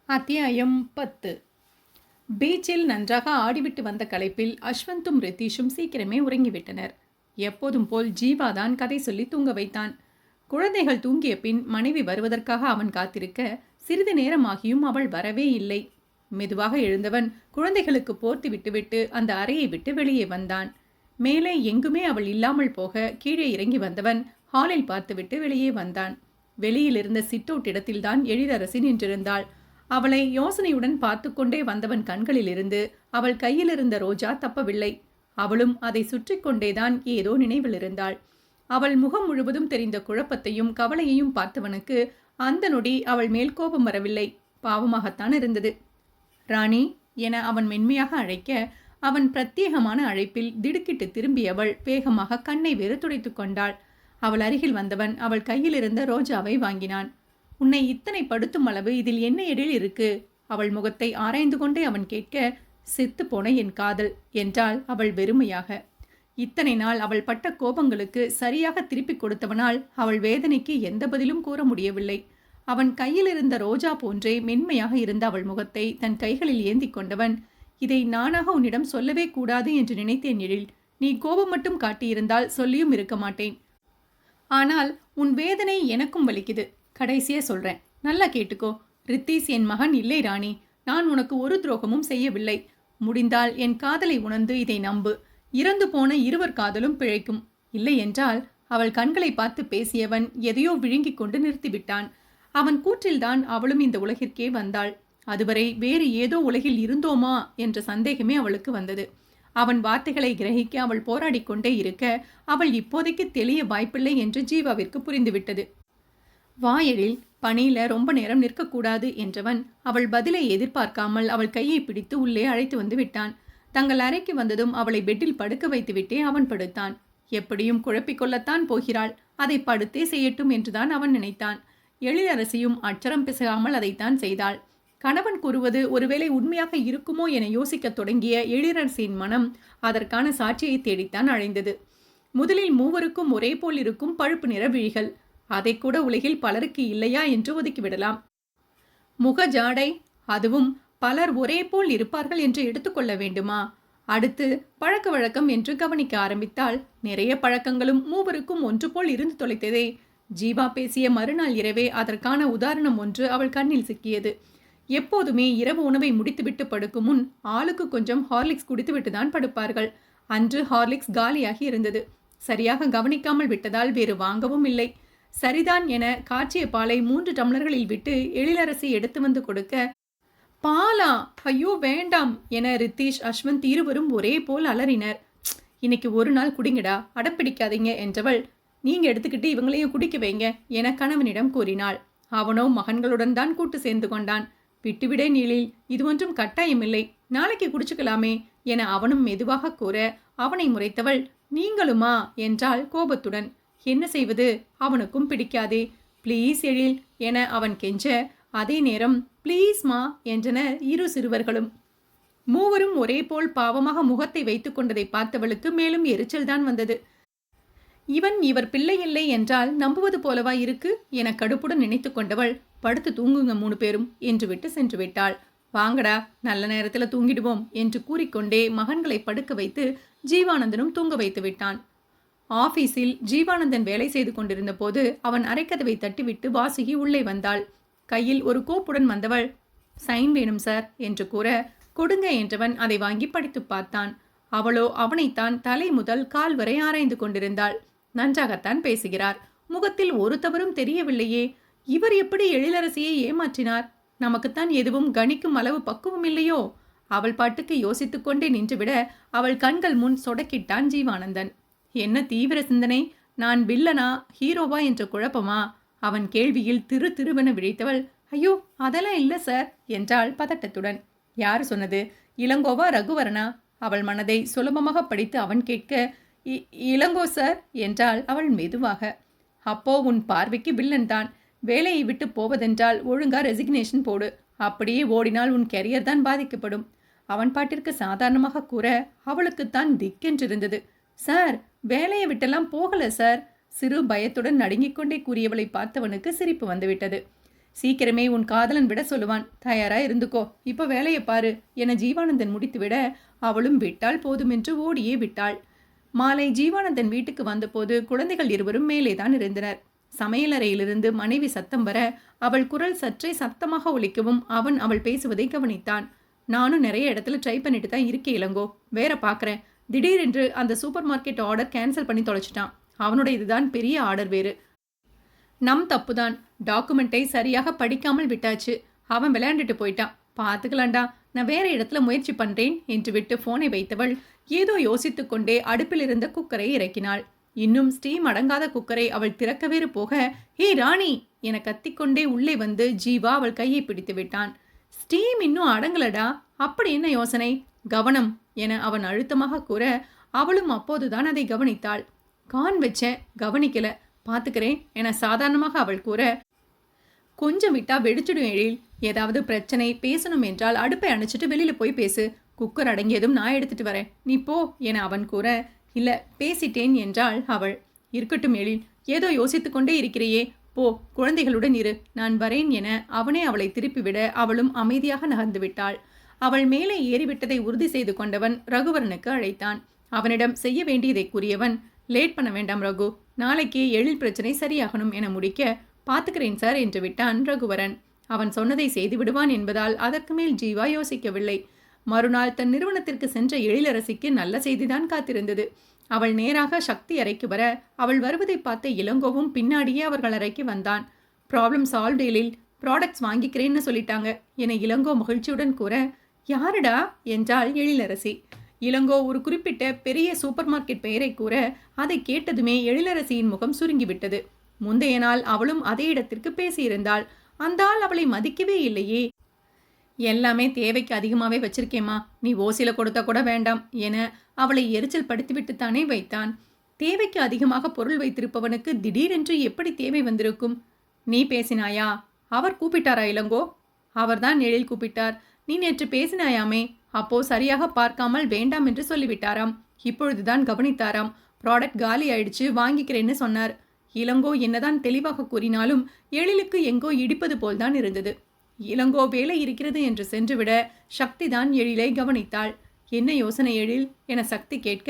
அத்தியாயம் 10. பீச்சில் நன்றாக ஆடிவிட்டு வந்த களைப்பில் அஸ்வந்தும் ரித்தீஷும் சீக்கிரமே உறங்கிவிட்டனர். எப்போதும் போல் ஜீவாதான் கதை சொல்லி தூங்க வைத்தான். குழந்தைகள் தூங்கிய பின் மனைவி வருவதற்காக அவன் காத்திருக்க சிறிது நேரமாகியும் அவள் வரவே இல்லை. மெதுவாக எழுந்தவன் குழந்தைகளுக்கு போர்த்தி விட்டுவிட்டு அந்த அறையை விட்டு வெளியே வந்தான். மேலே எங்குமே அவள் இல்லாமல் போக கீழே இறங்கி வந்தவன் ஹாலில் பார்த்துவிட்டு வெளியே வந்தான். வெளியில் இருந்த சிட்டவுட் இடத்தில்தான் எழிலரசி நின்றிருந்தாள். அவளை யோசனையுடன் பார்த்து கொண்டே வந்தவன் கண்களிலிருந்து அவள் கையில் இருந்த ரோஜா தப்பவில்லை. அவளும் அதை சுற்றி கொண்டேதான் ஏதோ நினைவில் இருந்தாள். அவள் முகம் முழுவதும் தெரிந்த குழப்பத்தையும் கவலையையும் பார்த்தவனுக்கு அந்த நொடி அவள் மேல் கோபம் வரவில்லை, பாவமாகத்தான் இருந்தது. ராணி என அவன் மென்மையாக அழைக்க அவன் பிரத்யேகமான அழைப்பில் திடுக்கிட்டு திரும்பியவள் வேகமாக கண்ணை வேறு துடைத்து கொண்டாள். அவள் அருகில் வந்தவன் அவள் கையில் இருந்த ரோஜாவை வாங்கினான். உன்னை இத்தனை படுத்தும் அளவு இதில் என்ன எழில் இருக்கு? அவள் முகத்தை ஆராய்ந்து கொண்டே அவன் கேட்க, செத்து போன என் காதல் என்றாள் அவள் வெறுமையாக. இத்தனை நாள் அவள் பட்ட கோபங்களுக்கு சரியாக திருப்பிக் கொடுத்தவனால் அவள் வேதனைக்கு எந்த பதிலும் கூற முடியவில்லை. அவன் கையில் இருந்த ரோஜா போன்றே மென்மையாக இருந்த அவள் முகத்தை தன் கைகளில் ஏந்தி கொண்டவன், இதை நானாக உன்னிடம் சொல்லவே கூடாது என்று நினைத்தேன் எழில். நீ கோபம் மட்டும் காட்டியிருந்தால் சொல்லியும் இருக்க மாட்டேன். ஆனால் உன் வேதனை எனக்கும் வலிக்குது. கடைசியா சொல்றேன், நல்லா கேட்டுக்கோ. ரித்தீஷ் என் மகன் இல்லை ராணி. நான் உனக்கு ஒரு துரோகமும் செய்யவில்லை. முடிந்தால் என் காதலை உணர்ந்து இதை நம்பு. இறந்து போன இருவர் காதலும் பிழைக்கும். இல்லை என்றால் அவள் கண்களை பார்த்து பேசியவன் எதையோ விழுங்கிக் கொண்டு நிறுத்திவிட்டான். அவன் கூற்றில்தான் அவளும் இந்த உலகிற்கே வந்தாள். அதுவரை வேறு ஏதோ உலகில் இருந்தோமா என்ற சந்தேகமே அவளுக்கு வந்தது. அவன் வார்த்தைகளை கிரகிக்க அவள் போராடி கொண்டே இருக்க அவள் இப்போதைக்கு தெளிய வாய்ப்பில்லை என்று ஜீவாவிற்கு புரிந்துவிட்டது. வாயலில் பணியில ரொம்ப நேரம் நிற்கக்கூடாது என்றவன் அவள் பதிலை எதிர்பார்க்காமல் அவள் கையை பிடித்து உள்ளே அழைத்து வந்து விட்டான். தங்கள் அறைக்கு வந்ததும் அவளை பெட்டில் படுக்க வைத்துவிட்டே அவன் படுத்தான். எப்படியும் குழப்பிக்கொள்ளத்தான் போகிறாள், அதை படுத்தே செய்யட்டும் என்றுதான் அவன் நினைத்தான். எழிலரசியும் அச்சரம் பிசகாமல் அதைத்தான் செய்தாள். கணவன் கூறுவது ஒருவேளை உண்மையாக இருக்குமோ என யோசிக்க தொடங்கிய எழிலரசியின் மனம் அதற்கான சாட்சியை தேடித்தான் அழைந்தது. முதலில் மூவருக்கும் ஒரே போல் இருக்கும் பழுப்பு நிற விழிகள், அதை கூட உலகில் பலருக்கு இல்லையா என்று ஒதுக்கிவிடலாம். முக ஜாடை, அதுவும் பலர் ஒரே போல் இருப்பார்கள் என்று எடுத்துக்கொள்ள வேண்டுமா? அடுத்து பழக்க வழக்கம் என்று கவனிக்க ஆரம்பித்தால் நிறைய பழக்கங்களும் மூவருக்கும் ஒன்று போல் இருந்து தொலைத்ததே. ஜீவா பேசிய மறுநாள் இரவே அதற்கான உதாரணம் ஒன்று அவள் கண்ணில் சிக்கியது. எப்போதுமே இரவு உணவை முடித்துவிட்டு படுக்கும் முன் ஆளுக்கு கொஞ்சம் ஹார்லிக்ஸ் குடித்துவிட்டு தான் படுப்பார்கள். அன்று ஹார்லிக்ஸ் காலியாகி இருந்தது. சரியாக கவனிக்காமல் விட்டதால் வேறு வாங்கவும் இல்லை. சரிதான் என காய்ச்சிய பாலை 3 டம்ளர்களில் விட்டு எழிலரசி எடுத்து வந்து கொடுக்க, பாலா, ஐயோ வேண்டாம் என ரித்தீஷ் அஸ்வந்த் இருவரும் ஒரே போல் அலறினர். இன்னைக்கு ஒரு நாள் குடிங்கடா, அடப்பிடிக்காதீங்க என்றவள், நீங்க எடுத்துக்கிட்டு இவங்களையும் குடிக்க வைங்க என கணவனிடம் கூறினாள். அவனோ மகன்களுடன் தான் கூட்டு சேர்ந்து கொண்டான். விட்டுவிடே நீளில், இது ஒன்றும் கட்டாயமில்லை, நாளைக்கு குடிச்சுக்கலாமே என அவனும் மெதுவாக கூற அவனை முறைத்தவள், நீங்களுமா என்றாள் கோபத்துடன். என்ன செய்வது, அவனுக்கும் பிடிக்காதே. ப்ளீஸ் எழில் என அவன் கெஞ்ச, அதே நேரம் ப்ளீஸ்மா என்றனர் இரு சிறுவர்களும். மூவரும் ஒரே போல் பாவமாக முகத்தை வைத்துக் கொண்டதை பார்த்தவளுக்கு மேலும் எரிச்சல்தான் வந்தது. இவர் பிள்ளை இல்லை என்றால் நம்புவது போலவா இருக்கு என கடுப்புடன் நினைத்து கொண்டவள், படுத்து தூங்குங்க 3 பேரும் என்று விட்டு சென்று விட்டாள். வாங்கடா, நல்ல நேரத்தில் தூங்கிடுவோம் என்று கூறிக்கொண்டே மகன்களை படுக்க வைத்து ஜீவானந்தனும் தூங்க வைத்து விட்டான். ஆபீஸில் ஜீவானந்தன் வேலை செய்து கொண்டிருந்த போது அவன் அரைக்கதவை தட்டிவிட்டு வாசுகி உள்ளே வந்தாள். கையில் ஒரு கோப்புடன் வந்தவள், சைன் வேணும் சார் என்று கூற, கொடுங்க என்றவன் அதை வாங்கி படித்து பார்த்தான். அவளோ அவனைத்தான் தலை முதல் கால் வரை ஆராய்ந்து கொண்டிருந்தாள். நன்றாகத்தான் பேசுகிறார், முகத்தில் ஒரு தவறும் தெரியவில்லையே. இவர் எப்படி எழிலரசியை ஏமாற்றினார்? நமக்குத்தான் எதுவும் கணிக்கும் அளவு பக்குவம் இல்லையோ? அவள் பாட்டுக்கு யோசித்துக் கொண்டே நின்றுவிட அவள் கண்கள் முன் சொடக்கிட்டான் ஜீவானந்தன். என்ன தீவிர சிந்தனை, நான் வில்லனா ஹீரோவா என்ற குழப்பமா? அவன் கேள்வியில் திருவென விழித்தவள், ஐயோ அதெல்லாம் இல்லை சார் என்றாள் பதட்டத்துடன். யார் சொன்னது? இளங்கோவா ரகுவரனா? அவள் மனதை சுலபமாக படித்து அவன் கேட்க, இளங்கோ சார் என்றாள் அவள் மெதுவாக. அப்போ உன் பார்வைக்கு வில்லன் தான். வேலையை விட்டு போவதென்றால் ஒழுங்கா ரெசிக்னேஷன் போடு. அப்படியே ஓடினால் உன் கெரியர் தான் பாதிக்கப்படும். அவன் பாட்டிற்கு சாதாரணமாக கூற அவளுக்குத்தான் திக்கென்றிருந்தது. சார், வேலையை விட்டெல்லாம் போகல சார். சிறு பயத்துடன் நடுங்கிக் கொண்டே கூறியவளை பார்த்தவனுக்கு சிரிப்பு வந்துவிட்டது. சீக்கிரமே உன் காதலன் விட சொல்லுவான், தயாரா இருந்துக்கோ, இப்போ வேலையை பாரு என ஜீவானந்தன் முடித்துவிட அவளும் விட்டால் போதுமென்று ஓடியே விட்டாள். மாலை ஜீவானந்தன் வீட்டுக்கு வந்தபோது குழந்தைகள் இருவரும் மேலேதான் இருந்தனர். சமையலறையிலிருந்து மனைவி சத்தம் வர அவள் குரல் சற்றே சத்தமாக ஒலிக்கவும் அவன் அவள் பேசுவதை கவனித்தான். நானும் நிறைய இடத்துல ட்ரை பண்ணிட்டு தான் இருக்கேன் இளங்கோ, வேற பார்க்குறேன். திடீரென்று அந்த சூப்பர் மார்க்கெட் ஆர்டர் கேன்சல் பண்ணி தொலைச்சிட்டான். அவனோட இதுதான் பெரிய ஆர்டர் வேறு. நம் தப்புதான். டாக்குமெண்ட்டை சரியாக படிக்காமல் விட்டாச்சு. அவன் விளையாண்டுட்டு போயிட்டான். பார்த்துக்கலாண்டா, நான் வேற இடத்துல முயற்சி பண்றேன் என்று விட்டு போனை வைத்தவள் ஏதோ யோசித்துக் கொண்டே அடுப்பில் இருந்த குக்கரை இறக்கினாள். இன்னும் ஸ்டீம் அடங்காத குக்கரை அவள் திறக்கவேறு போக, ஹே ராணி என கத்திக்கொண்டே உள்ளே வந்து ஜீவா அவள் கையை பிடித்து விட்டான். ஸ்டீம் இன்னும் அடங்கலடா, அப்படி என்ன யோசனை? கவனம் என அவன் அழுத்தமாக கூற அவளும் அப்போதுதான் அதை கவனித்தாள். கான் வச்சேன், கவனிக்கல, பார்த்துக்கிறேன் என சாதாரணமாக அவள் கூற, கொஞ்சம் விட்டா வெடிச்சிடும் எழில். ஏதாவது பிரச்சனை பேசணும் என்றால் அடுப்பை அணைச்சிட்டு வெளியில போய் பேசு. குக்கர் அடங்கியதும் நான் எடுத்துட்டு வரேன், நீ போ என அவன் கூற, இல்ல பேசிட்டேன் என்றாள் அவள். இருக்கட்டும் எழில், ஏதோ யோசித்துக்கொண்டே இருக்கிறையே, போ குழந்தைகளுடன் இரு, நான் வரேன் என அவனே அவளை திருப்பிவிட அவளும் அமைதியாக நகர்ந்து விட்டாள். அவள் மேலே ஏறிவிட்டதை உறுதி செய்து கொண்டவன் ரகுவரனுக்கு அழைத்தான். அவனிடம் செய்ய வேண்டியதை கூறியவன், லேட் பண்ண வேண்டாம் ரகு, நாளைக்கு எழில் பிரச்சனை சரியாகணும் என முடிக்க, பார்த்துக்கிறேன் சார் என்று விட்டான் ரகுவரன். அவன் சொன்னதை செய்து விடுவான் என்பதால் அதற்கு மேல் ஜீவா யோசிக்கவில்லை. மறுநாள் தன் நிறுவனத்திற்கு சென்ற எழிலரசிக்கு நல்ல செய்திதான் காத்திருந்தது. அவள் நேராக சக்தி அறைக்கு வர அவள் வருவதை பார்த்த இளங்கோவும் பின்னாடியே அவர்கள் அறைக்கு வந்தான். ப்ராப்ளம் சால்வ் எழில், ப்ராடக்ட்ஸ் வாங்கிக்கிறேன்னு சொல்லிட்டாங்க என இளங்கோ மகிழ்ச்சியுடன் கூற, யாருடா என்றாள் எழிலரசி. இளங்கோ ஒரு குறிப்பிட்ட பெரிய சூப்பர் மார்க்கெட் பெயரை கூற அதை கேட்டதுமே எழிலரசியின் முகம் சுருங்கிவிட்டது. முந்தைய நாள் அவளும் அதே இடத்திற்கு பேசியிருந்தாள். அந்த ஆள் அவளை மதிக்கவே இல்லையே. எல்லாமே தேவைக்கு அதிகமாகவே வச்சிருக்கேம்மா, நீ ஓசில கொடுத்தா கூட வேண்டாம் என அவளை எரிச்சல் படுத்திவிட்டுத்தானே வைத்தான். தேவைக்கு அதிகமாக பொருள் வைத்திருப்பவனுக்கு திடீரென்று எப்படி தேவை வந்திருக்கும்? நீ பேசினாயா? அவர் கூப்பிட்டாரா இளங்கோ? அவர்தான் எழில் கூப்பிட்டார். நீ நேற்று பேசினாயாமே, அப்போ சரியாக பார்க்காமல் வேண்டாம் என்று சொல்லிவிட்டாராம். இப்பொழுதுதான் கவனித்தாராம். ப்ராடக்ட் காலி ஆயிடுச்சு, வாங்கிக்கிறேன்னு சொன்னார். இளங்கோ என்னதான் தெளிவாக கூறினாலும் எழிலுக்கு எங்கோ இடிப்பது போல்தான் இருந்தது. இளங்கோ வேலை இருக்கிறது என்று சென்றுவிட சக்திதான் எழிலை கவனித்தாள். என்ன யோசனை எழில் என சக்தி கேட்க,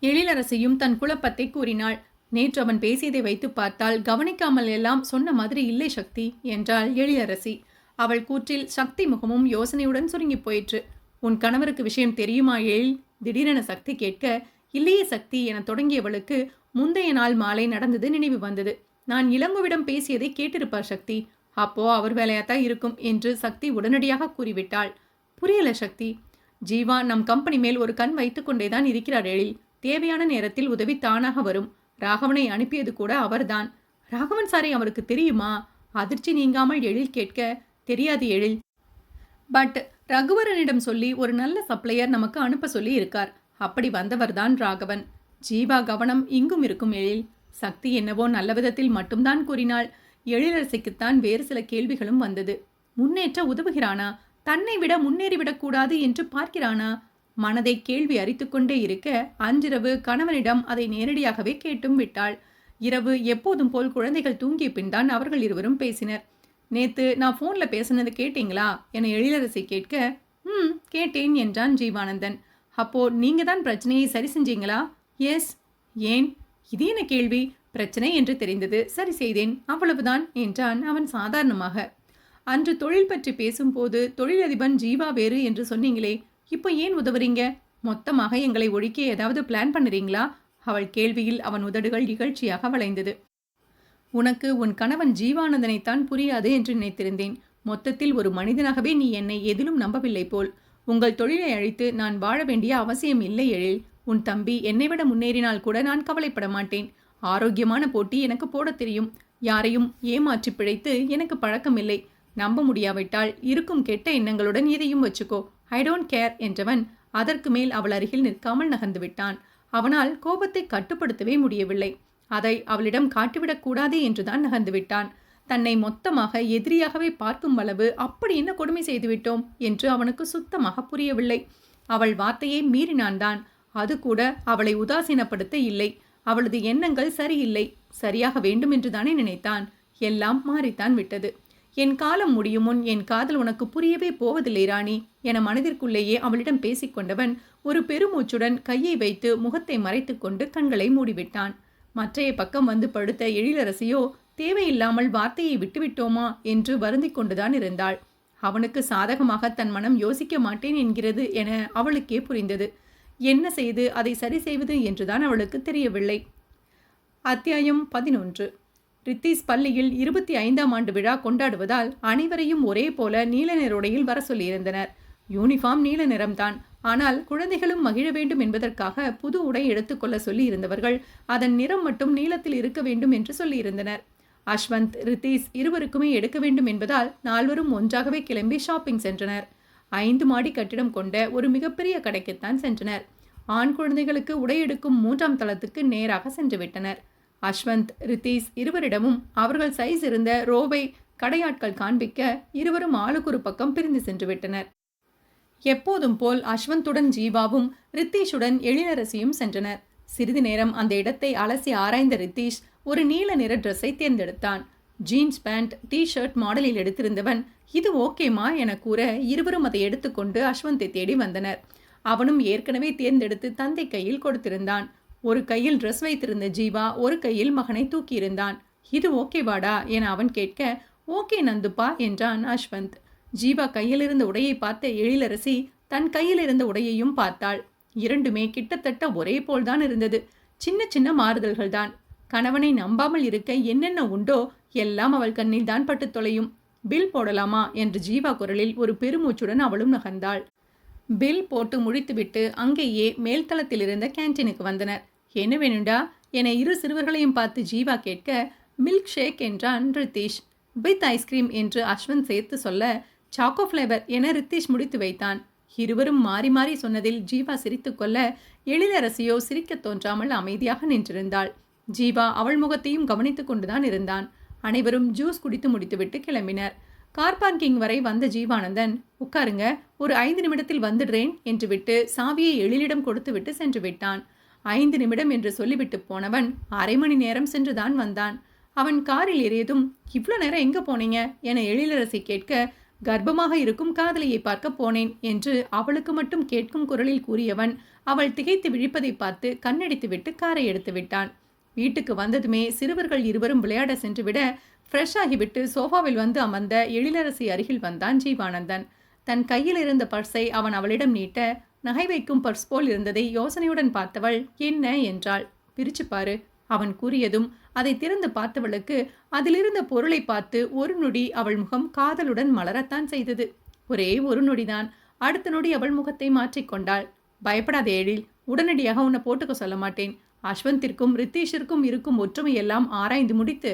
எழிலரசியும் தன் குழப்பத்தை கூறினாள். நேற்று அவன் பேசியதை வைத்து பார்த்தால் கவனிக்காமல் எல்லாம் சொன்ன மாதிரி இல்லை சக்தி என்றாள் எழிலரசி. அவள் கூற்றில் சக்தி முகமும் யோசனையுடன் சுருங்கி போயிற்று. உன் கணவருக்கு விஷயம் தெரியுமா எழில்? திடீரென சக்தி கேட்க, இல்லையே சக்தி என தொடங்கியவளுக்கு முந்தைய நாள் மாலை நடந்தது நினைவு வந்தது. நான் இளங்கோவிடம் பேசியதை கேட்டிருப்பார் சக்தி, அப்போ அவர் வேலையாத்தான் இருக்கும் என்று சக்தி உடனடியாக கூறிவிட்டாள். புரியல சக்தி. ஜீவா நம் கம்பெனி மேல் ஒரு கண் வைத்துக் கொண்டேதான் இருக்கிறார் எழில். தேவையான நேரத்தில் உதவி தானாக வரும். ராகவனை அனுப்பியது கூட அவர்தான். ராகவன் சாரை அவருக்கு தெரியுமா? அதிர்ச்சி நீங்காமல் எழில் கேட்க, தெரியாது எழில். பட் ரகுவரனிடம் சொல்லி ஒரு நல்ல சப்ளையர் நமக்கு அனுப்ப சொல்லி இருக்கார். அப்படி வந்தவர்தான் ராகவன். ஜீவா கவனம் இங்கும் இருக்கும் எழில். சக்தி என்னவோ நல்ல விதத்தில் மட்டும்தான் கூறினாள். எழிலரசிக்குத்தான் வேறு சில கேள்விகளும் வந்தது. முன்னேற்ற உதவுகிறானா? தன்னை விட முன்னேறிவிடக்கூடாது என்று பார்க்கிறானா? மனதை கேள்வி அரித்துக்கொண்டே இருக்க அன்றிரவு கணவனிடம் அதை நேரடியாகவே கேட்டும் விட்டாள். இரவு எப்போதும் போல் குழந்தைகள் தூங்கிய பின் தான் அவர்கள் இருவரும் பேசினர். நேத்து நான் போன்ல பேசினது கேட்டீங்களா என எழிலரசி கேட்க, கேட்டேன் என்றான் ஜீவானந்தன். அப்போ நீங்க தான் பிரச்சனையை சரி செஞ்சீங்களா? எஸ். ஏன்? இது என்ன கேள்வி? பிரச்சனை என்று தெரிந்தது, சரி செய்தேன், அவ்வளவுதான் என்றான் அவன் சாதாரணமாக. அன்று தொழில் பற்றி பேசும்போது தொழிலதிபன் ஜீவா வேறு என்று சொன்னீங்களே, இப்போ ஏன் உதவுறீங்க? மொத்தமாக எங்களை ஒழிக்க ஏதாவது பிளான் பண்ணுறீங்களா? அவள் கேள்வியில் அவன் உதடுகள் இகழ்ச்சியாக வளைந்தது. உனக்கு உன் கணவன் ஜீவானந்தனைத்தான் புரியாது என்று நினைத்திருந்தேன். மொத்தத்தில் ஒரு மனிதனாகவே நீ என்னை எதிலும் நம்பவில்லை போல். உங்கள் தொழிலை அழித்து நான் வாழ வேண்டிய அவசியம் இல்லை எழில். உன் தம்பி என்னை விட முன்னேறினால் கூட நான் கவலைப்பட மாட்டேன். ஆரோக்கியமான போட்டி எனக்கு போட தெரியும். யாரையும் ஏமாற்றி பிழைத்து எனக்கு பழக்கமில்லை. நம்ப முடியாவிட்டால் இருக்கும் கெட்ட எண்ணங்களுடன் எதையும் வச்சுக்கோ, ஐ டோன்ட் கேர் என்றவன் அதற்கு மேல் அவள் அருகில் நிற்காமல் நகர்ந்து விட்டான். அவனால் கோபத்தை கட்டுப்படுத்தவே முடியவில்லை. அதை அவளிடம் காட்டிவிடக் கூடாது என்றுதான் நகர்ந்து விட்டான். தன்னை மொத்தமாக எதிரியாகவே பார்க்கும் அளவு அப்படி என்ன கொடுமை செய்துவிட்டோம் என்று அவனுக்கு சுத்தமாக புரியவில்லை. அவள் வார்த்தையை மீறினான்தான். அது கூட அவளை உதாசீனப்படுத்த இல்லை. அவளது எண்ணங்கள் சரியில்லை, சரியாக வேண்டும் என்றுதானே நினைத்தான். எல்லாம் மாறித்தான் விட்டது. என் காலம் முடியும் முன் என் காதல் உனக்கு புரியவே போவதில்லை ராணி என மனதிற்குள்ளேயே அவளிடம் பேசிக்கொண்டவன் ஒரு பெருமூச்சுடன் கையை வைத்து முகத்தை மறைத்து கொண்டு கண்களை மூடிவிட்டான். மற்றைய பக்கம் வந்து படுத்த எழிலரசியோ தேவையில்லாமல் வார்த்தையை விட்டுவிட்டோமா என்று வருந்திக் கொண்டுதான் இருந்தாள். அவனுக்கு சாதகமாக தன் மனம் யோசிக்க மாட்டேன் என்கிறது என அவளுக்கே புரிந்தது. என்ன செய்து அதை சரி செய்வது என்றுதான் அவளுக்கு தெரியவில்லை. அத்தியாயம் 11. ரித்தீஷ் பள்ளியில் 25ஆம் ஆண்டு விழா கொண்டாடுவதால் அனைவரையும் ஒரே போல நீல நிற உடையில் வர சொல்லியிருந்தனர். யூனிஃபார்ம் நீல நிறம்தான். ஆனால் குழந்தைகளும் மகிழ வேண்டும் என்பதற்காக புது உடை எடுத்துக்கொள்ள சொல்லி இருந்தவர்கள் அதன் நிறம் மட்டும் நீலத்தில் இருக்க வேண்டும் என்று சொல்லியிருந்தனர். அஸ்வந்த், ரித்தீஷ் இருவருக்குமே எடுக்க வேண்டும் என்பதால் நால்வரும் ஒன்றாகவே கிளம்பி ஷாப்பிங் சென்றனர். 5 மாடி கட்டிடம் கொண்ட ஒரு மிகப்பெரிய கடைக்குத்தான் சென்றனர். ஆண் குழந்தைகளுக்கு உடை எடுக்கும் 3ஆம் தளத்துக்கு நேராக சென்று விட்டனர். அஸ்வந்த், ரித்தீஷ் இருவரிடமும் அவர்கள் சைஸ் இருந்த ரோவை கடையாட்கள் காண்பிக்க இருவரும் ஆளுக்கு ஒரு பக்கம் பிரிந்து சென்று விட்டனர். எப்போதும் போல் அஸ்வந்துடன் ஜீவாவும் ரித்தீஷுடன் எழிலரசியும் சென்றனர். சிறிது நேரம் அந்த இடத்தை அலசி ஆராய்ந்த ரித்தீஷ் ஒரு நீல நிற ட்ரெஸ்ஸை தேர்ந்தெடுத்தான். ஜீன்ஸ் பேண்ட், டி-ஷர்ட் மாடலில் எடுத்திருந்தவன் இது ஓகேமா என கூற இருவரும் அதை எடுத்துக்கொண்டு அஸ்வந்தை தேடி வந்தனர். அவனும் ஏற்கனவே தேர்ந்தெடுத்து தந்தை கையில் கொடுத்திருந்தான். ஒரு கையில் ட்ரெஸ் வைத்திருந்த ஜீவா ஒரு கையில் மகனை தூக்கியிருந்தான். இது ஓகேவாடா என அவன் கேட்க ஓகே நந்துப்பா என்றான் அஸ்வந்த். ஜீவா கையில் இருந்த உடையை பார்த்த எழிலரசி தன் கையில் இருந்த உடையையும் பார்த்தாள். இரண்டுமே கிட்டத்தட்ட ஒரே போல்தான் இருந்தது. சின்ன சின்ன மாறுதல்கள்தான். கணவனை நம்பாமல் இருக்க என்னென்ன உண்டோ எல்லாம் அவள் கண்ணில் தான் பட்டு தொலையும். பில் போடலாமா என்று ஜீவா குரலில் ஒரு பெருமூச்சுடன் அவளும் நகர்ந்தாள். பில் போட்டு முடித்துவிட்டு அங்கேயே மேல்தளத்தில் இருந்த கேன்டீனுக்கு வந்தனர். என்ன வேணுண்டா என இரு சிறுவர்களையும் பார்த்து ஜீவா கேட்க மில்க் ஷேக் என்றான் ரித்தீஷ். வித் ஐஸ்கிரீம் என்று அஸ்வந்த் சேர்த்து சொல்ல சாக்கோ ஃப்ளேவர் என ரித்தீஷ் முடித்து வைத்தான். இருவரும் மாறி மாறி சொன்னதில் ஜீவா சிரித்துக்கொள்ள எழிலரசியோ சிரிக்க தோன்றாமல் அமைதியாக நின்றிருந்தாள். ஜீவா அவள் முகத்தையும் கவனித்து கொண்டுதான் இருந்தான். அனைவரும் ஜூஸ் குடித்து முடித்துவிட்டு கிளம்பினர். கார் பார்க்கிங் வரை வந்த ஜீவானந்தன் உட்காருங்க, ஒரு 5 நிமிடத்தில் வந்துடுறேன் என்று விட்டு சாவியை எழிலிடம் கொடுத்துவிட்டு சென்று விட்டான். 5 நிமிடம் என்று சொல்லிவிட்டு போனவன் அரை மணி நேரம் சென்றுதான் வந்தான். அவன் காரில் ஏறியதும் இவ்வளோ நேரம் எங்கே போனீங்க என எழிலரசி கேட்க கர்ப்பமாக இருக்கும் காதலியை பார்க்க போனேன் என்று அவளுக்கு மட்டும் கேட்கும் குரலில் கூறியவன் அவள் திகைத்து விழிப்பதை பார்த்து கண்ணடித்து விட்டு காரை எடுத்து விட்டான். வீட்டுக்கு வந்ததுமே சிறுவர்கள் இருவரும் விளையாட சென்றுவிட ஃப்ரெஷ் ஆகிவிட்டு சோஃபாவில் வந்து அமர்ந்த எழிலரசி அருகில் வந்தான் ஜீவானந்தன். தன் கையில் இருந்த பர்ஸை அவன் அவளிடம் நீட்ட நகை வைக்கும் பர்ஸ் போல் இருந்ததை யோசனையுடன் பார்த்தவள் என்ன என்றாள். பிரிச்சு பாரு அவன் கூறியதும் அதை திறந்து பார்த்தவளுக்கு அதிலிருந்த பொருளை பார்த்து ஒரு நொடி அவள் முகம் காதலுடன் மலரத்தான் செய்தது. ஒரே ஒரு நொடிதான். அடுத்த நொடி அவள் முகத்தை மாற்றிக்கொண்டாள். பயப்படாத எழில், உடனடியாக உன்னை போட்டுக்க சொல்ல மாட்டேன். அஸ்வந்திற்கும் ரித்தீஷிற்கும் இருக்கும் ஒற்றுமையெல்லாம் ஆராய்ந்து முடித்து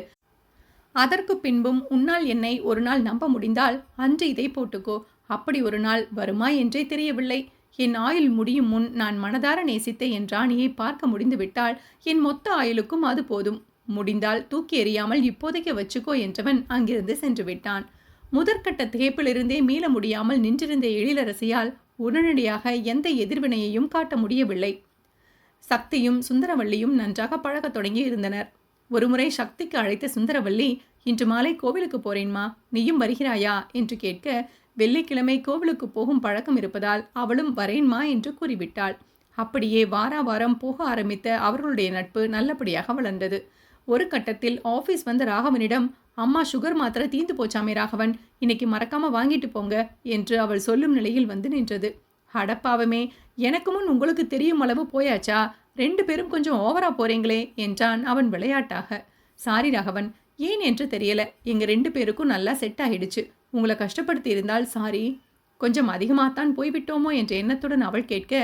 அதற்கு பின்பும் உன்னால் என்னை ஒரு நாள் நம்ப முடிந்தால் அன்று இதை போட்டுக்கோ. அப்படி ஒரு நாள் வருமா என்றே தெரியவில்லை. என் ஆயுள் முடியும் முன் நான் மனதார நேசித்த என் ராணியை பார்க்க முடிந்துவிட்டால் என் மொத்த ஆயுளுக்கும் அது போதும். முடிந்தால் தூக்கி எறியாமல் இப்போதைக்கு வச்சுக்கோ என்றவன் அங்கிருந்து சென்று விட்டான். முதற்கட்ட திகைப்பிலிருந்தே மீள முடியாமல் நின்றிருந்த எழிலரசியால் உடனடியாக எந்த எதிர்வினையையும் காட்ட முடியவில்லை. சக்தியும் சுந்தரவல்லியும் நன்றாக பழகத் தொடங்கி இருந்தனர். ஒருமுறை சக்திக்கு அழைத்த சுந்தரவல்லி இன்று மாலை கோவிலுக்கு போறேன்மா, நீயும் வருகிறாயா என்று கேட்க வெள்ளிக்கிழமை கோவிலுக்கு போகும் பழக்கம் இருப்பதால் அவளும் வரேன்மா என்று கூறிவிட்டாள். அப்படியே வாரம் போக ஆரம்பித்த அவர்களுடைய நட்பு நல்லபடியாக வளர்ந்தது. ஒரு கட்டத்தில் ஆஃபீஸ் வந்த ராகவனிடம் அம்மா சுகர் மாத்திரை தீந்து போச்சாமே ராகவன், இன்னைக்கு மறக்காம வாங்கிட்டு போங்க என்று அவள் சொல்லும் நிலையில் வந்து நின்றது. அடப்பாவமே, எனக்கு முன் உங்களுக்கு தெரியும் அளவு போயாச்சா? 2 பேரும் கொஞ்சம் ஓவரா போறீங்களே என்றான் அவன் விளையாட்டாக. சாரி ராகவன், ஏன் என்று தெரியல, எங்க 2 பேருக்கும் நல்லா செட் ஆகிடுச்சு. உங்களை கஷ்டப்படுத்தி இருந்தால் சாரி. கொஞ்சம் அதிகமாகத்தான் போய்விட்டோமோ என்ற எண்ணத்துடன் அவள் கேட்க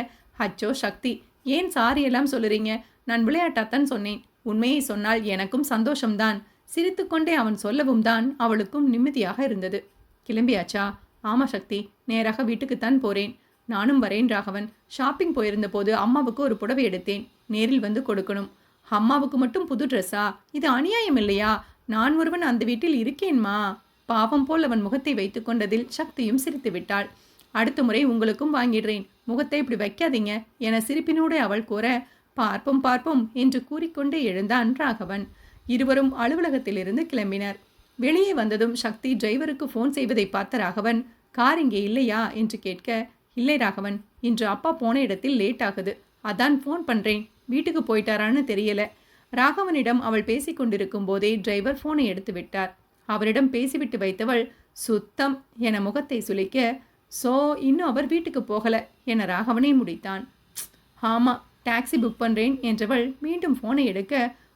அச்சோ சக்தி, ஏன் சாரி எல்லாம் சொல்லுறீங்க? நான் விளையாட்டாத்தான் சொன்னேன். உண்மையை சொன்னால் எனக்கும் சந்தோஷம்தான். சிரித்துக்கொண்டே அவன் சொல்லவும் தான் அவளுக்கும் நிம்மதியாக இருந்தது. கிளம்பியாச்சா? ஆமா சக்தி, நேராக வீட்டுக்குத்தான் போறேன். நானும் வரேன் ராகவன். ஷாப்பிங் போயிருந்த போது அம்மாவுக்கு ஒரு புடவை எடுத்தேன், நேரில் வந்து கொடுக்கணும். அம்மாவுக்கு மட்டும் புது ட்ரெஸ்ஸா? இது அநியாயம் இல்லையா? நான் ஒருவன் அந்த வீட்டில் இருக்கேன்மா. பாவம் போல் அவன் முகத்தை வைத்து கொண்டதில் சக்தியும் சிரித்து விட்டாள். அடுத்த முறை உங்களுக்கும் வாங்கிடுறேன், முகத்தை இப்படி வைக்காதீங்க என சிரிப்பினோடு அவள் கூற பார்ப்போம் என்று கூறிக்கொண்டே எழுந்தான் ராகவன். இருவரும் அலுவலகத்திலிருந்து கிளம்பினர். வெளியே வந்ததும் சக்தி டிரைவருக்கு ஃபோன் செய்வதை பார்த்த ராகவன், கார் இங்கே இல்லையா என்று கேட்க, இல்லை ராகவன், இன்று அப்பா போன இடத்தில் லேட் ஆகுது, அதான் ஃபோன் பண்ணுறேன், வீட்டுக்கு போயிட்டாரான்னு தெரியல. ராகவனிடம் அவள் பேசிக்கொண்டிருக்கும் போதே டிரைவர் ஃபோனை எடுத்து விட்டார். அவரிடம் பேசிவிட்டு வைத்தவள் சுத்தம் என முகத்தை சுளிக்க, ஸோ இன்னும் அவர் வீட்டுக்கு போகல என ராகவனே முடித்தான். ஆமாம், டாக்ஸி புக் பண்ணுறேன் என்றவள் மீண்டும் ஃபோனை எடுக்க,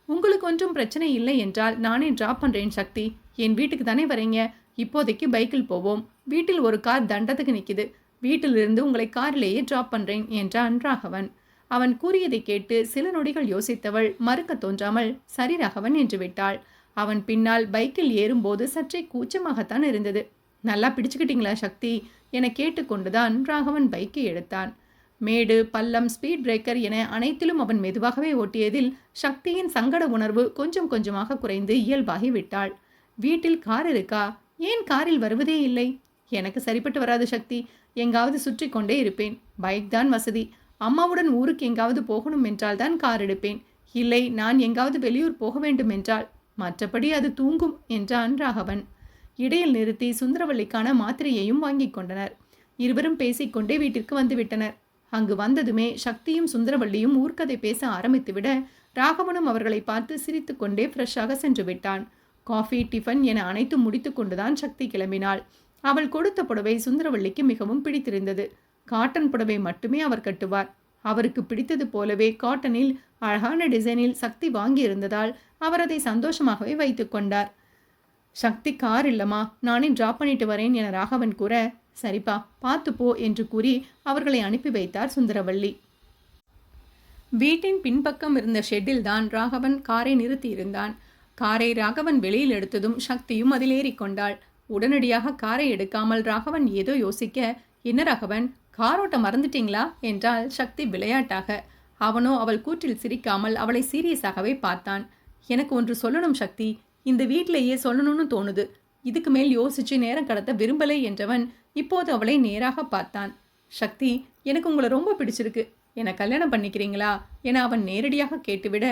உங்களுக்கு ஒன்றும் பிரச்சனை இல்லை என்றால் நானே ட்ராப் பண்ணுறேன் சக்தி, என் வீட்டுக்கு தானே வரீங்க, இப்போதைக்கு பைக்கில் போவோம், வீட்டில் ஒரு கார் தண்டத்துக்கு நிற்கிது, வீட்டிலிருந்து உங்களை காரிலேயே ட்ராப் பண்ணுறேன் என்றான் ராகவன். அவன் கூறியதை கேட்டு சில நொடிகள் யோசித்தவள் மறுக்க தோன்றாமல் சரி ராகவன் என்று விட்டாள். அவன் பின்னால் பைக்கில் ஏறும்போது சற்றே கூச்சமாகத்தான் இருந்தது. நல்லா பிடிச்சுக்கிட்டீங்களா சக்தி என கேட்டுக்கொண்டுதான் ராகவன் பைக்கை எடுத்தான். மேடு பள்ளம் ஸ்பீட் பிரேக்கர் என அனைத்திலும் அவன் மெதுவாகவே ஓட்டியதில் சக்தியின் சங்கட உணர்வு கொஞ்சம் கொஞ்சமாக குறைந்து இயல்பாகி விட்டாள். வீட்டில் கார் இருக்கா, ஏன் காரில் வருவதே இல்லை? எனக்கு சரிப்பட்டு வராது சக்தி, எங்காவது சுற்றி கொண்டே இருப்பேன், பைக் தான் வசதி, அம்மாவுடன் ஊருக்கு எங்காவது போகணும் என்றால் தான் கார் எடுப்பேன், இல்லை நான் எங்காவது வெளியூர் போக வேண்டும் என்றால், மற்றபடி அது தூங்கும் என்றான் ராகவன். இடையில் நிறுத்தி சுந்தரவல்லிக்கான மாத்திரையையும் வாங்கி கொண்டனர். இருவரும் பேசிக்கொண்டே வீட்டிற்கு வந்துவிட்டனர். அங்கு வந்ததுமே சக்தியும் சுந்தரவல்லியும் ஊர்க்கதை பேச ஆரம்பித்துவிட ராகவனும் அவர்களை பார்த்து சிரித்து கொண்டே ஃப்ரெஷ்ஷாக சென்று விட்டான். காஃபி டிஃபன் என அனைத்தும் முடித்து கொண்டுதான் சக்தி கிளம்பினாள். அவள் கொடுத்த புடவை சுந்தரவல்லிக்கு மிகவும் பிடித்திருந்தது. காட்டன் புடவை மட்டுமே அவர் கட்டுவார். அவருக்கு பிடித்தது போலவே காட்டனில் அழகான டிசைனில் சக்தி வாங்கியிருந்ததால் அவர் அதை சந்தோஷமாகவே வைத்து கொண்டார். சக்தி கார் இல்லைம்மா, நானே ட்ராப் பண்ணிட்டு வரேன் என ராகவன் கூற, சரிப்பா பார்த்து போ என்று கூறி அவர்களை அனுப்பி வைத்தார் சுந்தரவல்லி. வீட்டின் பின்பக்கம் இருந்த ஷெட்டில் தான் ராகவன் காரை நிறுத்தியிருந்தான். காரை ராகவன் வெளியில் எடுத்ததும் சக்தியும் அதில் ஏறிக்கொண்டாள். உடனடியாக காரை எடுக்காமல் ராகவன் ஏதோ யோசிக்க, என்ன ராகவன், காரோட்ட மறந்துட்டீங்களா என்றால் சக்தி விளையாட்டாக. அவனோ அவள் கூற்றில் சிரிக்காமல் அவளை சீரியஸாகவே பார்த்தான். எனக்கு ஒன்று சொல்லணும் சக்தி, இந்த வீட்டிலேயே சொல்லணும்னு தோணுது, இதுக்கு மேல் யோசிச்சு நேரம் கடத்த விரும்பலை என்றவன் இப்போது அவளை நேராக பார்த்தான். சக்தி, எனக்கு உங்களை ரொம்ப பிடிச்சிருக்கு, என்னை கல்யாணம் பண்ணிக்கிறீங்களா என அவன் நேரடியாக கேட்டுவிட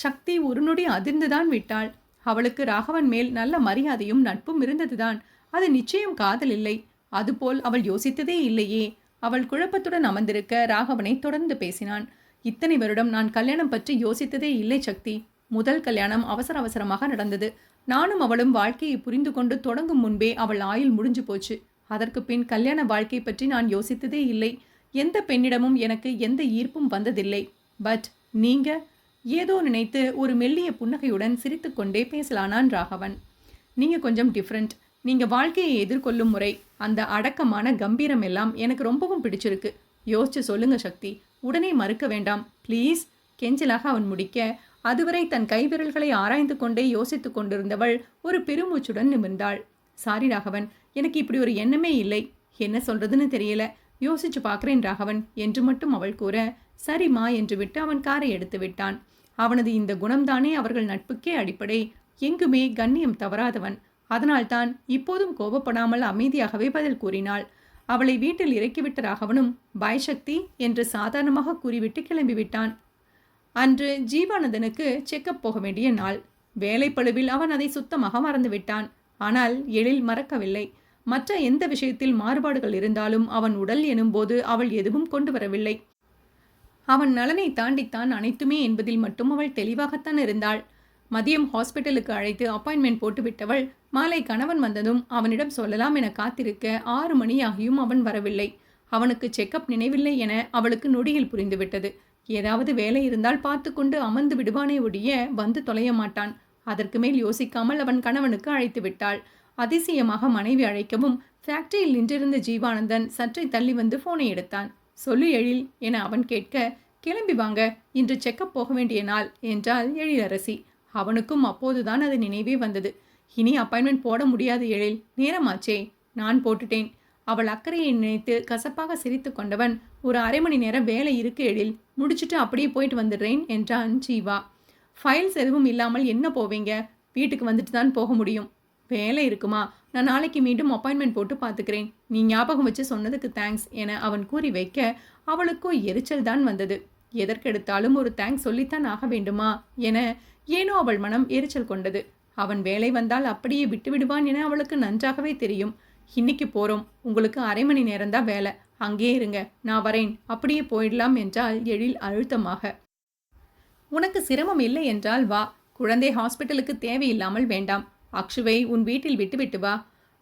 சக்தி ஒரு நொடி அதிர்ந்துதான் விட்டாள். அவளுக்கு ராகவன் மேல் நல்ல மரியாதையும் நட்பும் இருந்ததுதான். அது நிச்சயம் காதல் இல்லை. அதுபோல் அவள் யோசித்ததே இல்லையே. அவள் குழப்பத்துடன் அமர்ந்திருக்க ராகவனை தொடர்ந்து பேசினான். இத்தனை வருடம் நான் கல்யாணம் பற்றி யோசித்ததே இல்லை சக்தி. முதல் கல்யாணம் அவசர அவசரமாக நடந்தது. நானும் அவளும் வாழ்க்கையை புரிந்து கொண்டு தொடங்கும் முன்பே அவள் ஆயுள் முடிஞ்சு போச்சு. அதற்கு பின் கல்யாண வாழ்க்கை பற்றி நான் யோசித்ததே இல்லை. எந்த பெண்ணிடமும் எனக்கு எந்த ஈர்ப்பும் வந்ததில்லை. பட் நீங்க ஏதோ நினைத்து ஒரு மெல்லிய புன்னகையுடன் சிரித்துக்கொண்டே பேசலானான் ராகவன். நீங்க கொஞ்சம் டிஃப்ரெண்ட். நீங்க வாழ்க்கையை எதிர்கொள்ளும் முறை, அந்த அடக்கமான கம்பீரம் எல்லாம் எனக்கு ரொம்பவும் பிடிச்சிருக்கு. யோசிச்சு சொல்லுங்க சக்தி, உடனே மறுக்க வேண்டாம் ப்ளீஸ் கெஞ்சலாக அவன் முடிக்க, அதுவரை தன் கைவிரல்களை ஆராய்ந்து கொண்டே யோசித்து கொண்டிருந்தவள் ஒரு பெருமூச்சுடன் நிமிர்ந்தாள். சாரி ராகவன், எனக்கு இப்படி ஒரு எண்ணமே இல்லை, என்ன சொல்றதுன்னு தெரியல, யோசிச்சு பார்க்குறேன் ராகவன் என்று மட்டும் அவள் கூற, சரிம்மா என்று விட்டு அவன் காரை எடுத்து விட்டான். அவனது இந்த குணம்தானே அவர்கள் நட்புக்கே அடிப்படை. எங்குமே கண்ணியம் தவறாதவன். அதனால்தான் இப்போதும் கோபப்படாமல் அமைதியாகவே பதில் கூறினாள். அவளை வீட்டில் இறக்கிவிட்ட ராகவனும் பாய் சக்தி என்று சாதாரணமாக கூறிவிட்டு கிளம்பிவிட்டான். அன்று ஜீவானந்தனுக்கு செக்கப் போக வேண்டிய நாள். வேலைப்பளுவில் அவன் அதை சுத்தமாக மறந்துவிட்டான். ஆனால் எழில் மறக்கவில்லை. மற்ற எந்த விஷயத்தில் மாறுபாடுகள் இருந்தாலும் அவன் உடல் எனும்போது அவள் எதுவும் கொண்டு வரவில்லை. அவன் நலனை தாண்டித்தான் அனைத்துமே என்பதில் மட்டும் அவள் தெளிவாகத்தான் இருந்தாள். மதியம் ஹாஸ்பிட்டலுக்கு அழைத்து அப்பாயின்மெண்ட் போட்டுவிட்டவள் மாலை கணவன் வந்ததும் அவனிடம் சொல்லலாம் என காத்திருக்க 6 மணி ஆகியும் அவன் வரவில்லை. அவனுக்கு செக்கப் நினைவில்லை என அவளுக்கு நொடியில் புரிந்துவிட்டது. ஏதாவது வேலை இருந்தால் பார்த்து கொண்டு அமர்ந்து விடுவானே ஒழிய வந்து தொலைய மாட்டான். அதற்கு மேல் யோசிக்காமல் அவன் கணவனுக்கு அழைத்து விட்டாள். அதிசயமாக மனைவி அழைக்கவும் ஃபேக்டரியில் நின்றிருந்த ஜீவானந்தன் சற்றை தள்ளி வந்து போனை எடுத்தான். சொல்லு எழில் என அவன் கேட்க, கிளம்பி வாங்க, இன்று செக்கப் போக வேண்டிய நாள் என்றாள் எழிலரசி. அவனுக்கும் அப்போதுதான் அது நினைவே வந்தது. இனி அப்பாயின்மெண்ட் போட முடியாது எழில், நேரமாச்சே, நான் போட்டுட்டேன். அவள் அக்கறையை நினைத்து கசப்பாக சிரித்து கொண்டவன், ஒரு அரை மணி நேரம் வேலை இருக்கு எழில், முடிச்சுட்டு அப்படியே போயிட்டு வந்துடுறேன் என்றான் ஜீவா. ஃபைல்ஸ் எதுவும் இல்லாமல் என்ன போவீங்க, வீட்டுக்கு வந்துட்டு தான் போக முடியும். வேலை இருக்குமா, நான் நாளைக்கு மீண்டும் அப்பாயின்மெண்ட் போட்டு பார்த்துக்கிறேன், நீ ஞாபகம் வச்சு சொன்னதுக்கு தேங்க்ஸ் என அவன் கூறி வைக்க அவளுக்கோ எரிச்சல் தான் வந்தது. எதற்கெடுத்தாலும் ஒரு தேங்க்ஸ் சொல்லித்தான் ஆக வேண்டுமா என ஏனோ அவள் மனம் எரிச்சல் கொண்டது. அவன் வேலை வந்தால் அப்படியே விட்டு விடுவான் என அவளுக்கு நன்றாகவே தெரியும். இன்னைக்கு போறோம், உங்களுக்கு அரை மணி நேரம்தான் வேலை, அங்கே இருங்க, நான் வரேன், அப்படியே போயிடலாம் என்றால் எழில் அழுத்தமாக. உனக்கு சிரமம் இல்லை என்றால் வா, குழந்தை ஹாஸ்பிட்டலுக்கு தேவையில்லாமல் வேண்டாம், அக்ஷுவை உன் வீட்டில் விட்டுவிட்டு வா.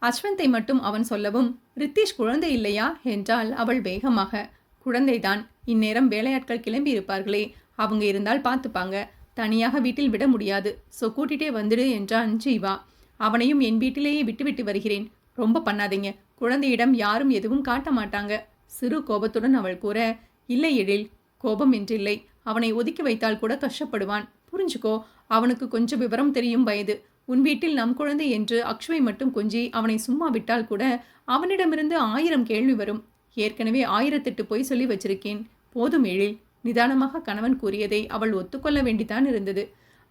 அஸ்வந்தை மட்டும் அவன் சொல்லவும், ரித்தீஷ் குழந்தை இல்லையா என்றால் அவள் வேகமாக. குழந்தைதான், இந்நேரம் வேலையாட்கள் கிளம்பி இருப்பார்களே, அவங்க இருந்தால் பார்த்துப்பாங்க, தனியாக வீட்டில் விட முடியாது, ஸோ கூட்டிகிட்டே வந்துடு என்றான் ஜீவா. அவனையும் என் வீட்டிலேயே விட்டுவிட்டு வருகிறேன், ரொம்ப பண்ணாதீங்க, குழந்தையிடம் யாரும் எதுவும் காட்ட மாட்டாங்க. சிறு கோபத்துடன் அவள் கூற, இல்லை எழில், கோபம் என்றில்லை, அவனை ஒதுக்கி வைத்தால் கூட கஷ்டப்படுவான், புரிஞ்சுக்கோ, அவனுக்கு கொஞ்சம் விவரம் தெரியும் வயது. உன் வீட்டில் நம் குழந்தை என்று அக்ஷுவை மட்டும் கொஞ்சி அவனை சும்மா விட்டால் கூட அவனிடமிருந்து 1000 கேள்வி வரும். ஏற்கனவே 1008 பொய் சொல்லி வச்சிருக்கேன், போதும் எழில். நிதானமாக கணவன் கூறியதை அவள் ஒத்துக்கொள்ள வேண்டிதான் இருந்தது.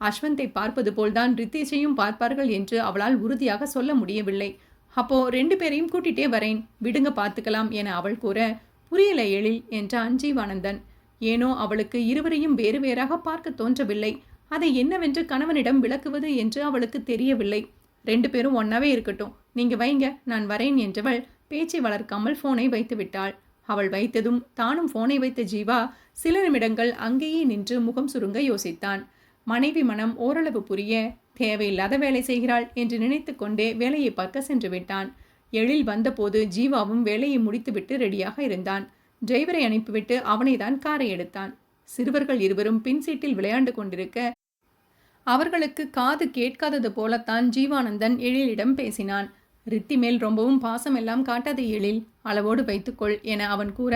அஸ்வந்தை பார்ப்பது போல்தான் ரித்தீஷையும் பார்ப்பார்கள் என்று அவளால் உறுதியாக சொல்ல முடியவில்லை. அப்போ 2 பேரையும் கூட்டிகிட்டே வரேன், விடுங்க பார்த்துக்கலாம் என அவள் கூற, புரியல எழில் என்றான் ஜீவானந்தன். ஏனோ அவளுக்கு இருவரையும் வேறு வேறாக பார்க்க தோன்றவில்லை. அதை என்னவென்று கணவனிடம் விளக்குவது என்று அவளுக்கு தெரியவில்லை. 2 பேரும் ஒன்னாவே இருக்கட்டும், நீங்க வைங்க, நான் வரேன் என்றவள் பேச்சை வளர்க்காமல் போனை வைத்து விட்டாள். அவள் வைத்ததும் தானும் போனை வைத்த ஜீவா சில நிமிடங்கள் அங்கேயே நின்று முகம் சுருங்க யோசித்தான். மனைவி மனம் ஓரளவு புரிய, தேவையில்லாத வேலை செய்கிறாள் என்று நினைத்து கொண்டே வேலையை பார்க்க சென்று விட்டான். எழில் வந்தபோது ஜீவாவும் வேலையை முடித்துவிட்டு ரெடியாக இருந்தான். டிரைவரை அனுப்பிவிட்டு அவனை தான் காரை எடுத்தான். சிறுவர்கள் இருவரும் பின் சீட்டில் விளையாண்டு கொண்டிருக்க அவர்களுக்கு காது கேட்காதது போலத்தான் ஜீவானந்தன் எழிலிடம் பேசினான். ரித்தி மேல் ரொம்பவும் பாசம் எல்லாம் காட்டாத எழில், அளவோடு வைத்துக்கொள் என அவன் கூற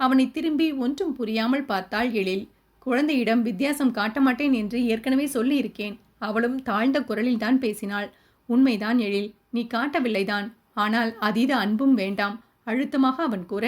அவனை திரும்பி ஒன்றும் புரியாமல் பார்த்தாள் எழில். குழந்தையிடம் வித்தியாசம் காட்ட மாட்டேன் என்று ஏற்கனவே சொல்லியிருக்கேன். அவளும் தாழ்ந்த குரலில் தான் பேசினாள். உண்மைதான் எழில், நீ காட்டவில்லைதான், ஆனால் அதீத அன்பும் வேண்டாம், அழுத்தமாக அவன் கூற.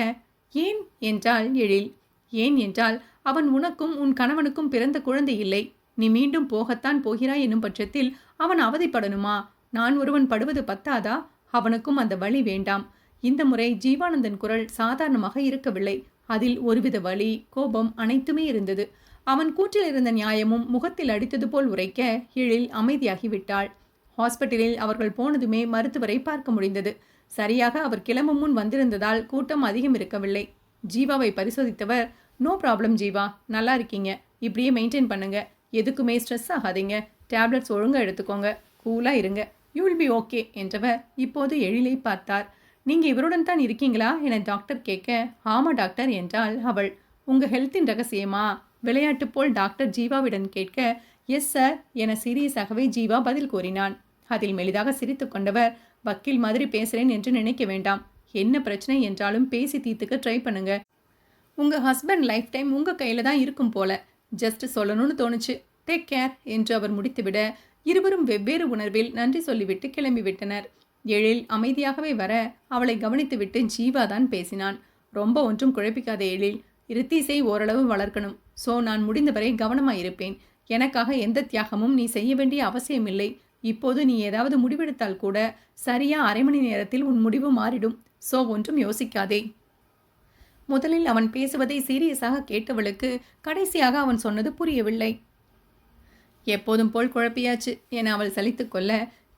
ஏன் என்றாள் எழில். ஏன் என்றால் அவன் உனக்கும் உன் கணவனுக்கும் பிறந்த குழந்தை இல்லை. நீ மீண்டும் போகத்தான் போகிறாய் என்னும் பட்சத்தில் அவன் அவதிப்படணுமா? நான் ஒருவன் படுவது பத்தாதா? அவனுக்கும் அந்த வலி வேண்டாம். இந்த முறை ஜீவானந்தன் குரல் சாதாரணமாக இருக்கவில்லை. அதில் ஒருவித வலி, கோபம் அனைத்துமே இருந்தது. அவன் கூற்றில் இருந்த நியாயமும் முகத்தில் அடித்தது போல் உரைக்க எழில் அமைதியாகிவிட்டாள். ஹாஸ்பிட்டலில் அவர்கள் போனதுமே மருத்துவரை பார்க்க முடிந்தது. சரியாக அவர் கிளம்பும் முன் வந்திருந்ததால் கூட்டம் அதிகம் இருக்கவில்லை. ஜீவாவை பரிசோதித்தவர், நோ ப்ராப்ளம் ஜீவா, நல்லா இருக்கீங்க, இப்படியே மெயின்டைன் பண்ணுங்க, எதுக்குமே ஸ்ட்ரெஸ் ஆகாதீங்க, டேப்லெட்ஸ் ஒழுங்காக எடுத்துக்கோங்க, கூலாக இருங்க, யூ வில் பி ஓகே என்றவர் இப்போது எழிலை பார்த்தார். நீங்கள் இவருடன் தான் இருக்கீங்களா என டாக்டர் கேட்க, ஆமாம் டாக்டர் என்றாள் அவள். உங்கள் ஹெல்த்தின் ரகசியமா? விளையாட்டு போல் டாக்டர் ஜீவாவிடம் கேட்க, எஸ் சார் என சீரியஸாகவே ஜீவா பதில் கூறினான். அதில் மெலிதாக சிரித்து கொண்டவர், வக்கீல் மாதிரி பேசுகிறேன் என்று நினைக்க வேண்டாம், என்ன பிரச்சனை என்றாலும் பேசி தீர்த்துக்க ட்ரை பண்ணுங்க. உங்கள் ஹஸ்பண்ட் லைஃப் டைம் உங்கள் கையில் தான் இருக்கும் போல, ஜஸ்ட் சொல்லணும்னு தோணுச்சு, டேக் கேர் என்று அவர் முடித்துவிட இருவரும் வெவ்வேறு உணர்வில் நன்றி சொல்லிவிட்டு கிளம்பிவிட்டனர். எழில் அமைதியாகவே வர அவளை கவனித்துவிட்டு ஜீவா தான் பேசினான். ரொம்ப ஒன்றும் குழப்பிக்காத எழில், ரித்தீஷை ஓரளவு வளர்க்கணும், ஸோ நான் முடிந்தவரை கவனமாயிருப்பேன். எனக்காக எந்த தியாகமும் நீ செய்ய வேண்டிய அவசியமில்லை. இப்போது நீ ஏதாவது முடிவெடுத்தால் கூட சரியா அரை மணி நேரத்தில் உன் முடிவு மாறிடும், ஸோ ஒன்றும் யோசிக்காதே. முதலில் அவன் பேசுவதை சீரியஸாக கேட்டவளுக்கு கடைசியாக அவன் சொன்னது புரியவில்லை. எப்போதும் போல் குழப்பியாச்சு என அவள் சலித்து கொள்ள,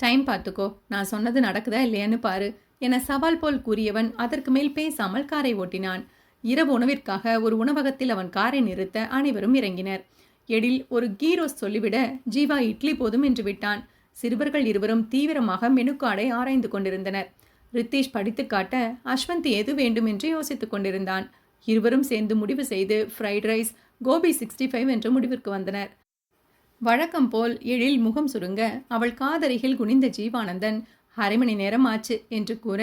டைம் பார்த்துக்கோ, நான் சொன்னது நடக்குதா இல்லையான்னு பாரு என சவால் போல் கூறியவன் அதற்கு மேல் பேசாமல் காரை ஓட்டினான். இரவு உணவிற்காக ஒரு உணவகத்தில் அவன் காரை நிறுத்த அனைவரும் இறங்கினர். எழில் ஒரு கீரோஸ் சொல்லிவிட ஜீவா இட்லி போதும் என்று விட்டான். சிறுவர்கள் இருவரும் தீவிரமாக மெனு கார்டை ஆராய்ந்து கொண்டிருந்தனர். ரித்தீஷ் படித்து காட்ட அஸ்வந்த் எது வேண்டும் என்று யோசித்துக் கொண்டிருந்தான். இருவரும் சேர்ந்து முடிவு செய்து ஃப்ரைட் ரைஸ், கோபி 65 என்ற முடிவிற்கு வந்தனர். வழக்கம் போல் எழில் முகம் சுருங்க அவள் காதருகில் குனிந்த ஜீவானந்தன், அரை மணி நேரம் ஆச்சு என்று கூற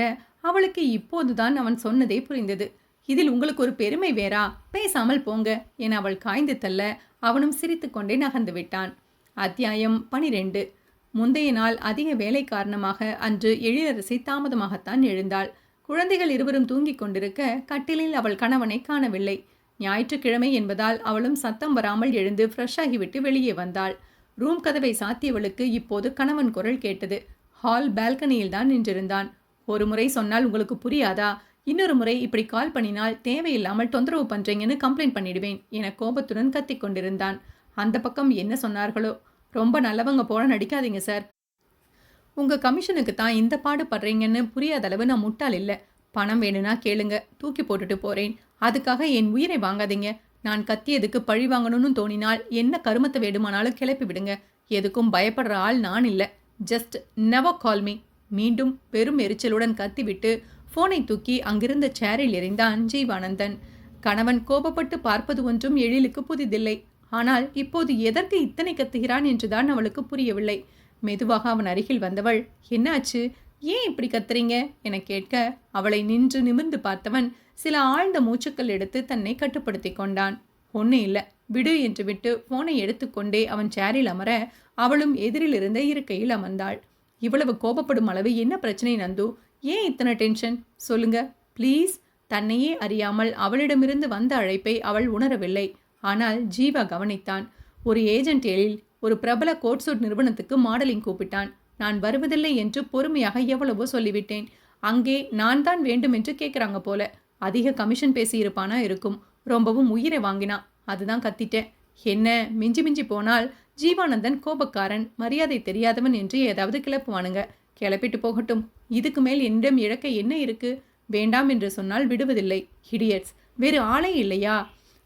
அவளுக்கு இப்போதுதான் அவன் சொன்னதே புரிந்தது. இதில் உங்களுக்கு ஒரு பெருமை வேறா, பேசாமல் போங்க என அவள் காய்ந்து தள்ள அவனும் சிரித்து கொண்டே நகர்ந்து விட்டான். அத்தியாயம் 12. முந்தைய நாள் அதிக வேலை காரணமாக அன்று எழிலரசி தாமதமாகத்தான் எழுந்தாள். குழந்தைகள் இருவரும் தூங்கிக் கொண்டிருக்க கட்டிலில் அவள் கணவனை காணவில்லை. ஞாயிற்றுக்கிழமை என்பதால் அவளும் சத்தம் வராமல் எழுந்து ஃப்ரெஷ் ஆகிவிட்டு வெளியே வந்தாள். ரூம் கதவை சாத்தியவளுக்கு இப்போது கணவன் குரல் கேட்டது. ஹால் பால்கனியில் தான் நின்றிருந்தான். ஒரு முறை சொன்னால் உங்களுக்கு புரியாதா? இன்னொரு முறை இப்படி கால் பண்ணினால் தேவையில்லாமல் தொந்தரவு பண்றீங்கன்னு கம்ப்ளைண்ட் பண்ணிடுவேன் என கோபத்துடன் கத்திக் கொண்டிருந்தான். அந்த பக்கம் என்ன சொன்னார்களோ, ரொம்ப நல்லவங்க போல நடிக்காதீங்க சார், உங்க கமிஷனுக்கு தான் இந்த பாடுபடுறீங்கன்னு புரியாத அளவு நான் முட்டாள் இல்ல. பணம் வேணும்னா கேளுங்க, தூக்கி போட்டுட்டு போறேன். அதுக்காக என் உயிரை வாங்காதீங்க. நான் கத்தியதுக்கு பழி வாங்கணும்னு தோணினால் என்ன கருமத்தை வேண்டுமானாலும் கிளப்பி விடுங்க. எதுக்கும் பயப்படுற ஆள் நான் இல்ல. Just never call me. மீண்டும் பெரும் எரிச்சலுடன் கத்திவிட்டு போனை தூக்கி அங்கிருந்த சேரில் எறிந்தான் ஜீவானந்தன். கணவன் கோபப்பட்டு பார்ப்பது ஒன்றும் எழிலுக்கு புதிதில்லை. ஆனால் இப்போது எதற்கு இத்தனை கத்துகிறான் என்றுதான் அவளுக்கு புரியவில்லை. மெதுவாக அவன் அருகில் வந்தவள், என்னாச்சு, ஏன் இப்படி கத்துறீங்க என கேட்க, அவளை நின்று நிமிர்ந்து பார்த்தவன் சில ஆழ்ந்த மூச்சுக்கள் எடுத்து தன்னை கட்டுப்படுத்தி கொண்டான். ஒண்ணு இல்ல, விடு என்று விட்டு போனை எடுத்துக்கொண்டே அவன் சேரில் அமர, அவளும் எதிரில் இருந்த இருக்கையில் அமர்ந்தாள். இவ்வளவு கோபப்படும் அளவு என்ன பிரச்சனை நந்து? ஏன் இத்தனை டென்ஷன் சொல்லுங்க ப்ளீஸ். தன்னையே அறியாமல் அவளிடமிருந்து வந்த அழைப்பை அவள் உணரவில்லை. ஆனால் ஜீவா கவனித்தான். ஒரு ஏஜென்ட் எழில் ஒரு பிரபல கோட்சூட் நிறுவனத்துக்கு மாடலிங் கூப்பிட்டான். நான் வருவதில்லை என்று பொறுமையாக எவ்வளவோ சொல்லிவிட்டேன். அங்கே நான் தான் வேண்டும் என்று கேட்குறாங்க போல. அதிக கமிஷன் பேசியிருப்பானா இருக்கும். ரொம்பவும் உயிரை வாங்கினான். அதுதான் கத்திட்டேன். என்ன மிஞ்சி மிஞ்சி போனால் ஜீவானந்தன் கோபக்காரன், மரியாதை தெரியாதவன் என்று ஏதாவது கிளப்புவானுங்க. கிளப்பிட்டு போகட்டும். இதுக்கு மேல் என்னிடம் இழக்க என்ன இருக்கு? வேண்டாம் என்று சொன்னால் விடுவதில்லை. ஹிடியட்ஸ், வேறு ஆளே இல்லையா?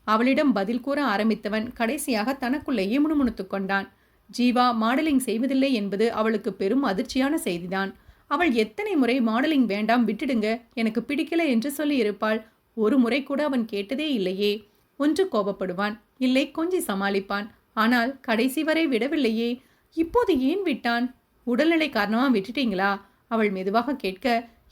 அவளிடம் பதில் கூற ஆரம்பித்தவன் கடைசியாக தனக்குள்ளேயே முணுமுணுத்து கொண்டான். ஜீவா மாடலிங் செய்வதில்லை என்பது அவளுக்கு பெரும் அதிர்ச்சியான செய்திதான். அவள் எத்தனை முறை மாடலிங் வேண்டாம் விட்டுடுங்க, எனக்கு பிடிக்கல என்று சொல்லியிருப்பாள். ஒரு முறை கூட அவன் கேட்டதே இல்லையே. ஒன்று கோபப்படுவான், இல்லை கொஞ்சி சமாளிப்பான். ஆனால் கடைசி வரை விடவில்லையே. இப்போது ஏன் விட்டான்? உடல்நிலை காரணமா விட்டுட்டீங்களா? அவள் மெதுவாக கேட்க,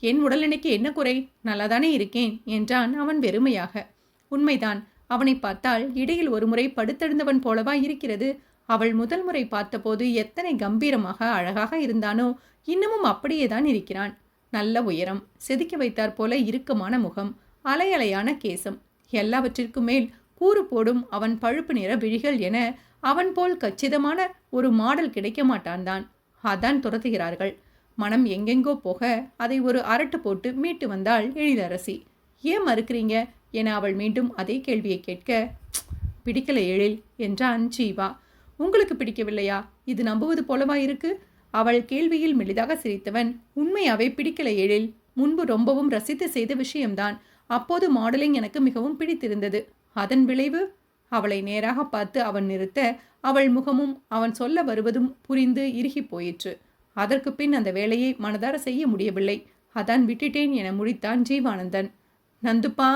என் உடல்நிலைக்கு என்ன குறை, நல்லாதானே இருக்கேன் என்றான் அவன் வெறுமையாக. உண்மைதான். அவனை பார்த்தால் இடையில் ஒரு முறை படுத்தெழுந்தவன் போலவா இருக்கிறது? அவள் முதல் முறை பார்த்தபோது எத்தனை கம்பீரமாக அழகாக இருந்தானோ இன்னமும் அப்படியேதான் இருக்கிறான். நல்ல உயரம், செதுக்கி வைத்தாற் போல இறுக்கமான முகம், அலையலையான கேசம், எல்லாவற்றிற்கும் மேல் கூறு போடும் அவன் பழுப்பு நிற விழிகள் என அவன் போல் கச்சிதமான ஒரு மாடல் கிடைக்க மாட்டான்தான். அதான் துரத்துகிறார்கள். மனம் எங்கெங்கோ போக அதை ஒரு அரட்டு போட்டு மீட்டு வந்தாள் எழிலரசி. ஏன் மறுக்கிறீங்க என அவள் மீண்டும் அதே கேள்வியை கேட்க, பிடிக்கல எழில் என்றான் ஜீவா. உங்களுக்கு பிடிக்கவில்லையா? இது நம்புவது போலவா இருக்கு? அவள் கேள்வியில் மெலிதாக சிரித்தவன், உண்மையாவே பிடிக்கல எழில். முன்பு ரொம்பவும் ரசித்து செய்த விஷயம்தான். அப்போது மாடலிங் எனக்கு மிகவும் பிடித்திருந்தது. அதன் விளைவு? அவளை நேராக பார்த்து அவன் நிறுத்த, அவள் முகமும் அவன் சொல்ல வருவதும் புரிந்து இறுகி போயிற்று. அதற்கு பின் அந்த வேலையை மனதார செய்ய முடியவில்லை. அதான் விட்டுட்டேன் என முடித்தான் ஜீவானந்தன். நந்துப்பா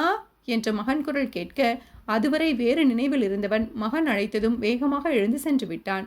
என்ற மகன் குரல் கேட்க, அதுவரை வேறு நினைவில் இருந்தவன் மகன் அழைத்ததும் வேகமாக எழுந்து சென்று விட்டான்.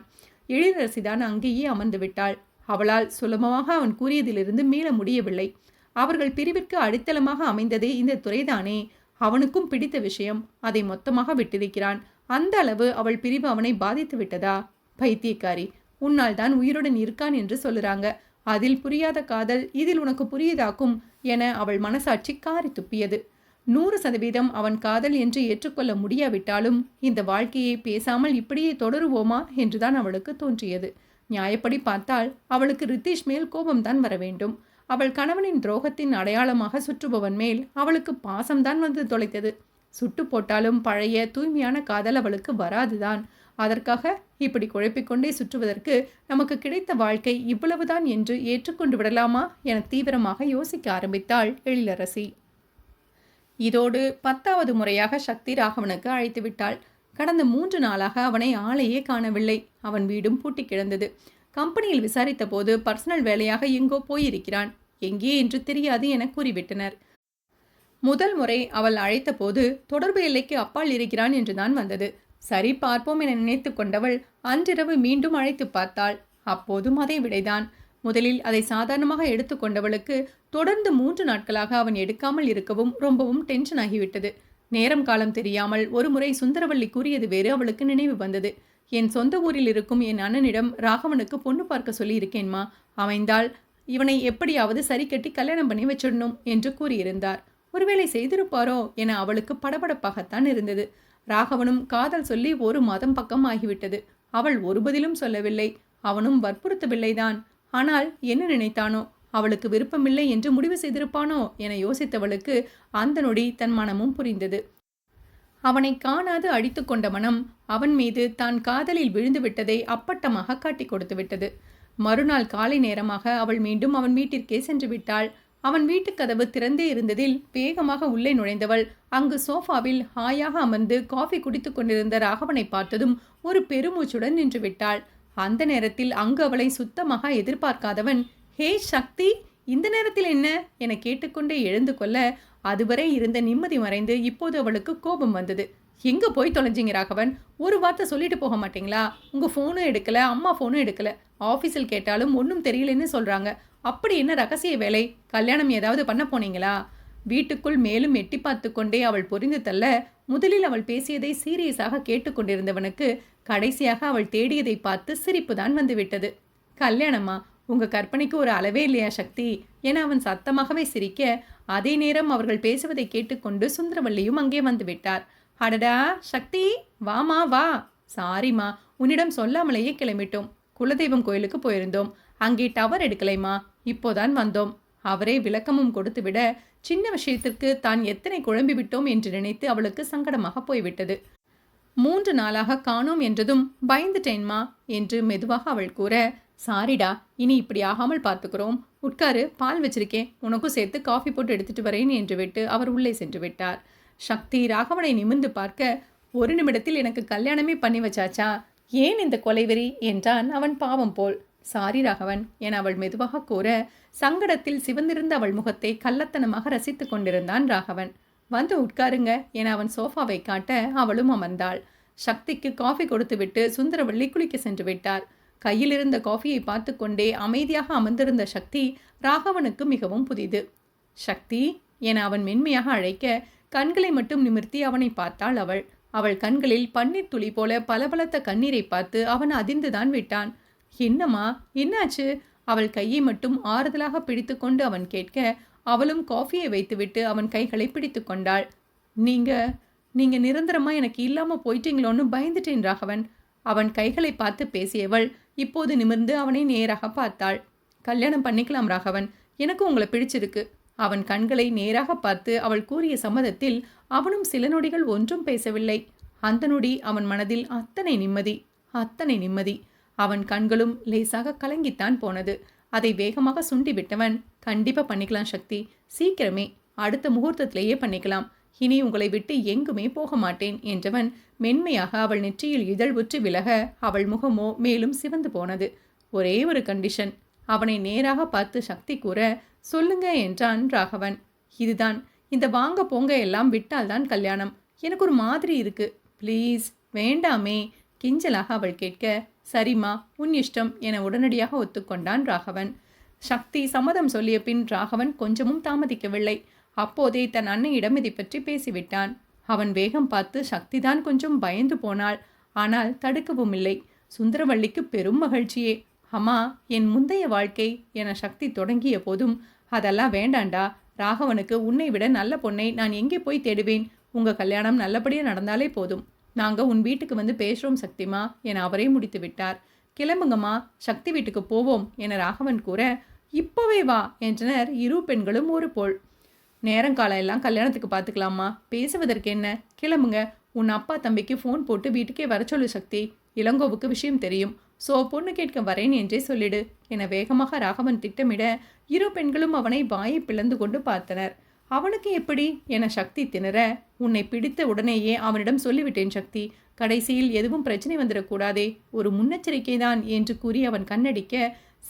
எழிலரசிதான் அங்கேயே அமர்ந்து விட்டாள். அவளால் சுலபமாக அவன் கூறியதிலிருந்து மீள முடியவில்லை. அவர்கள் பிரிவிற்கு அடித்தளமாக அமைந்ததே இந்த துறைதானே. அவனுக்கும் பிடித்த விஷயம், அதை மொத்தமாக விட்டிருக்கிறான். அந்த அளவு அவள் பிரிவு அவனை பாதித்து விட்டதா? பைத்தியக்காரி, உன்னால் தான் உயிருடன் இருக்கான் என்று சொல்லுறாங்க. அதில் புரியாத காதல் இதில் உனக்கு புரியுதாக்கும் என அவள் மனசாட்சி காரி துப்பியது. 100% அவன் காதல் என்று ஏற்றுக்கொள்ள முடியாவிட்டாலும் இந்த வாழ்க்கையை பேசாமல் இப்படியே தொடருவோமா என்றுதான் அவளுக்கு தோன்றியது. நியாயப்படி பார்த்தால் அவளுக்கு ரித்தீஷ் மேல் கோபம்தான் வர வேண்டும். அவள் கணவனின் துரோகத்தின் அடையாளமாக சுற்றுபவன் மேல் அவளுக்கு பாசம்தான் வந்து தொலைத்தது. சுட்டு போட்டாலும் பழைய தூய்மையான காதல் அவளுக்கு வராதுதான். அதற்காக இப்படி குழப்பிக்கொண்டே சுற்றுவதற்கு நமக்கு கிடைத்த வாழ்க்கை இவ்வளவுதான் என்று ஏற்றுக்கொண்டு விடலாமா என தீவிரமாக யோசிக்க ஆரம்பித்தாள் எழிலரசி. இதோடு 10வது முறையாக சக்தி ராகவனுக்கு அழைத்து விட்டாள். கடந்த 3 நாளாக அவனை ஆளையே காணவில்லை. அவன் வீடும் பூட்டி கிடந்தது. கம்பெனியில் விசாரித்த போது பர்சனல் வேலையாக எங்கோ போயிருக்கிறான். எங்கே என்று தெரியாது என கூறிவிட்டனர். முதல் முறை அவள் அழைத்த போது தொடர்பு எல்லைக்கு அப்பால் இருக்கிறான் என்றுதான் வந்தது. சரி பார்ப்போம் என நினைத்து கொண்டவள் அன்றிரவு மீண்டும் அழைத்து பார்த்தாள். அப்போதும் அதே விடைதான். முதலில் அதை சாதாரணமாக எடுத்துக்கொண்டவளுக்கு தொடர்ந்து 3 நாட்களாக அவன் எடுக்காமல் இருக்கவும் ரொம்பவும் டென்ஷன் ஆகிவிட்டது. நேரம் காலம் தெரியாமல் ஒரு முறை சுந்தரவள்ளி கூறியது வேறு அவளுக்கு நினைவு வந்தது. என் சொந்த ஊரில் இருக்கும் என் அண்ணனிடம் ராகவனுக்கு பொண்ணு பார்க்க சொல்லி இருக்கேன்மா, அமைந்தால் இவனை எப்படியாவது சரி கட்டி கல்யாணம் பண்ணி வச்சிடணும் என்று கூறியிருந்தார். ஒருவேளை செய்திருப்பாரோ என அவளுக்கு படபடப்பாகத்தான் இருந்தது. ராகவனும் காதல் சொல்லி 1 மாதம் பக்கம் ஆகிவிட்டது. அவள் ஒரு பதிலும் சொல்லவில்லை. அவனும் வற்புறுத்தவில்லைதான். ஆனால் என்ன நினைத்தானோ? அவளுக்கு விருப்பமில்லை என்று முடிவு செய்திருப்பானோ என யோசித்தவளுக்கு அந்த நொடி தன் மனமும் புரிந்தது. அவனை காணாது அடித்து கொண்ட மனம் அவன் மீது தான் காதலில் விழுந்து விட்டதை அப்பட்டமாக காட்டி கொடுத்து விட்டது. மறுநாள் காலை நேரமாக அவள் மீண்டும் அவன் வீட்டிற்கே சென்று விட்டாள். அவன் வீட்டுக் கதவு திறந்தே இருந்ததில் வேகமாக உள்ளே நுழைந்தவள் அங்கு சோஃபாவில் ஹாயாக அமர்ந்து காஃபி குடித்துக் கொண்டிருந்த ராகவனை பார்த்ததும் ஒரு பெருமூச்சுடன் நின்று விட்டாள். அந்த நேரத்தில் அங்கு அவளை சுத்தமாக எதிர்பார்க்காதவன், ஹே சக்தி, இந்த நேரத்தில் என்ன என கேட்டுக்கொண்டே எழுந்து கொள்ள அதுவரை இருந்த நிம்மதி மறைந்து இப்போது அவளுக்கு கோபம் வந்தது. எங்கே போய் தொலைஞ்சிங்க ராகவன்? ஒரு வார்த்தை சொல்லிட்டு போக மாட்டீங்களா? உங்கள் ஃபோனும் எடுக்கலை, அம்மா ஃபோனும் எடுக்கலை. ஆஃபீஸில் கேட்டாலும் ஒன்றும் தெரியலன்னு சொல்கிறாங்க. அப்படி என்ன ரகசிய வேலை? கல்யாணம் ஏதாவது பண்ண போனீங்களா? வீட்டுக்குள் மேலும் எட்டி பார்த்து கொண்டே அவள் பொரிந்து தள்ள முதலில் அவள் பேசியதை சீரியஸாக கேட்டுக்கொண்டிருந்தவனுக்கு கடைசியாக அவள் தேடியதை பார்த்து சிரிப்பு தான் வந்துவிட்டது. கல்யாணமா? உங்க கற்பனைக்கு ஒரு அளவே இல்லையா சக்தி என அவன் சத்தமாகவே சிரிக்க, அதே நேரம் அவர்கள் பேசுவதை கேட்டுக்கொண்டு சுந்தரவல்லியும் அங்கே வந்து விட்டார். அடடா சக்தி, வாமா வா. சாரிம்மா, உன்னிடம் சொல்லாமலேயே கிளம்பிட்டோம். குலதெய்வம் கோயிலுக்கு போயிருந்தோம். அங்கே டவர் எடுக்கலைமா, இப்போதான் வந்தோம். அவரே விளக்கமும் கொடுத்துவிட சின்ன விஷயத்திற்கு தான் எத்தனை குழம்பி விட்டோம் என்று நினைத்து அவளுக்கு சங்கடமாக போய்விட்டது. 3 நாளாக காணோம் என்றதும் பயந்துட்டேன்மா என்று மெதுவாக அவள் கூற, சாரிடா, இனி இப்படி ஆகாமல் பார்த்துக்கிறோம். உட்காரு, பால் வச்சிருக்கேன், உனக்கும் சேர்த்து காஃபி போட்டு எடுத்துட்டு வரேன் என்று விட்டு அவர் உள்ளே சென்று விட்டார். சக்தி ராகவனை நிமிர்ந்து பார்க்க, ஒரு நிமிடத்தில் எனக்கு கல்யாணமே பண்ணி வச்சாச்சா? ஏன் இந்த கொலைவெறி என்றான் அவன் பாவம் போல். சாரி ராகவன் என அவள் மெதுவாக கூற, சங்கடத்தில் சிவந்திருந்த அவள் முகத்தை கள்ளத்தனமாக ரசித்து கொண்டிருந்தான் ராகவன். வந்து உட்காருங்க என அவன் சோஃபாவை காட்ட அவளும் அமர்ந்தாள். சக்திக்கு காஃபி கொடுத்துவிட்டு சுந்தரவள்ளி குளிக்க சென்று விட்டார். கையில் இருந்த காஃபியை பார்த்து கொண்டே அமைதியாக அமர்ந்திருந்த சக்தி ராகவனுக்கு மிகவும் புதிது. சக்தி என அவன் மென்மையாக அழைக்க கண்களை மட்டும் நிமிர்த்தி அவனை பார்த்தாள் அவள். அவள் கண்களில் பன்னீர் துளி போல பளபளத்த கண்ணீரை பார்த்து அவன் அதிர்ந்துதான் விட்டான். என்னம்மா, என்னாச்சு? அவள் கையை மட்டும் ஆறுதலாக பிடித்து கொண்டு அவன் கேட்க, அவளும் காஃபியை வைத்துவிட்டு அவன் கைகளை பிடித்து கொண்டாள். நீங்க நிரந்தரமா எனக்கு இல்லாம போயிட்டீங்களோன்னு பயந்துட்டேன் ராகவன். அவன் கைகளை பார்த்து பேசியவள் இப்போது நிமிர்ந்து அவனை நேராக பார்த்தாள். கல்யாணம் பண்ணிக்கலாம் ராகவன், எனக்கு உங்களை பிடிச்சிருக்கு. அவன் கண்களை நேராக பார்த்து அவள் கூறிய சம்மதத்தில் அவனும் சில நொடிகள் ஒன்றும் பேசவில்லை. அந்த நொடி அவன் மனதில் அத்தனை நிம்மதி, அத்தனை நிம்மதி. அவன் கண்களும் லேசாக கலங்கித்தான் போனது. அதை வேகமாக சுண்டிவிட்டவன், கண்டிப்பா பண்ணிக்கலாம் சக்தி, சீக்கிரமே, அடுத்த முகூர்த்தத்திலேயே பண்ணிக்கலாம். இனி உங்களை விட்டு எங்குமே போக மாட்டேன் என்றவன் மென்மையாக அவள் நெற்றியில் இதழ் உற்று விலக அவள் முகமோ மேலும் சிவந்து போனது. ஒரே ஒரு கண்டிஷன். அவனை நேராக பார்த்து சக்தி கூற, சொல்லுங்க என்றான் ராகவன். இதுதான், இந்த வாங்க போங்க எல்லாம் விட்டால்தான் கல்யாணம். எனக்கு ஒரு மாதிரி இருக்கு, ப்ளீஸ் வேண்டாமே கிஞ்சலாக அவள் கேட்க, சரிம்மா உன் இஷ்டம் என உடனடியாக ஒத்துக்கொண்டான் ராகவன். சக்தி சம்மதம் சொல்லிய பின் ராகவன் கொஞ்சமும் தாமதிக்கவில்லை. அப்போதே தன் அன்னையிடம் இதை பற்றி பேசிவிட்டான். அவன் வேகம் பார்த்து சக்திதான் கொஞ்சம் பயந்து போனாள். ஆனால் தடுக்கவும் இல்லை. சுந்தரவள்ளிக்கு பெரும் மகிழ்ச்சியே. அம்மா, என் முந்தைய வாழ்க்கை என சக்தி தொடங்கிய போதும், அதெல்லாம் வேண்டாண்டா, ராகவனுக்கு உன்னை விட நல்ல பொண்ணை நான் எங்கே போய் தேடுவேன்? உங்கள் கல்யாணம் நல்லபடியாக நடந்தாலே போதும். நாங்கள் உன் வீட்டுக்கு வந்து பேசுகிறோம் சக்திமா என அவரே முடித்து விட்டார். கிளம்புங்கம்மா, சக்தி வீட்டுக்கு போவோம் என ராகவன் கூற, இப்போவே வா என்றனர் இரு பெண்களும் ஒரு போல். நேரங்காலம் எல்லாம் கல்யாணத்துக்கு பார்த்துக்கலாமா, பேசுவதற்கு என்ன, கிளம்புங்க. உன் அப்பா தம்பிக்கு ஃபோன் போட்டு வீட்டுக்கே வர சொல்லு சக்தி. இளங்கோவுக்கு விஷயம் தெரியும். ஸோ பொண்ணு கேட்க வரேன் என்றே சொல்லிடு என வேகமாக ராகவன் திட்டமிட இரு பெண்களும் அவனை வாயை பிளந்து கொண்டு பார்த்தனர். அவனுக்கு எப்படி என சக்தி திணற, உன்னை பிடித்த உடனேயே அவனிடம் சொல்லிவிட்டேன் சக்தி. கடைசியில் எதுவும் பிரச்சனை வந்துடக்கூடாதே, ஒரு முன்னெச்சரிக்கை தான் என்று கூறி அவன் கண்ணடிக்க,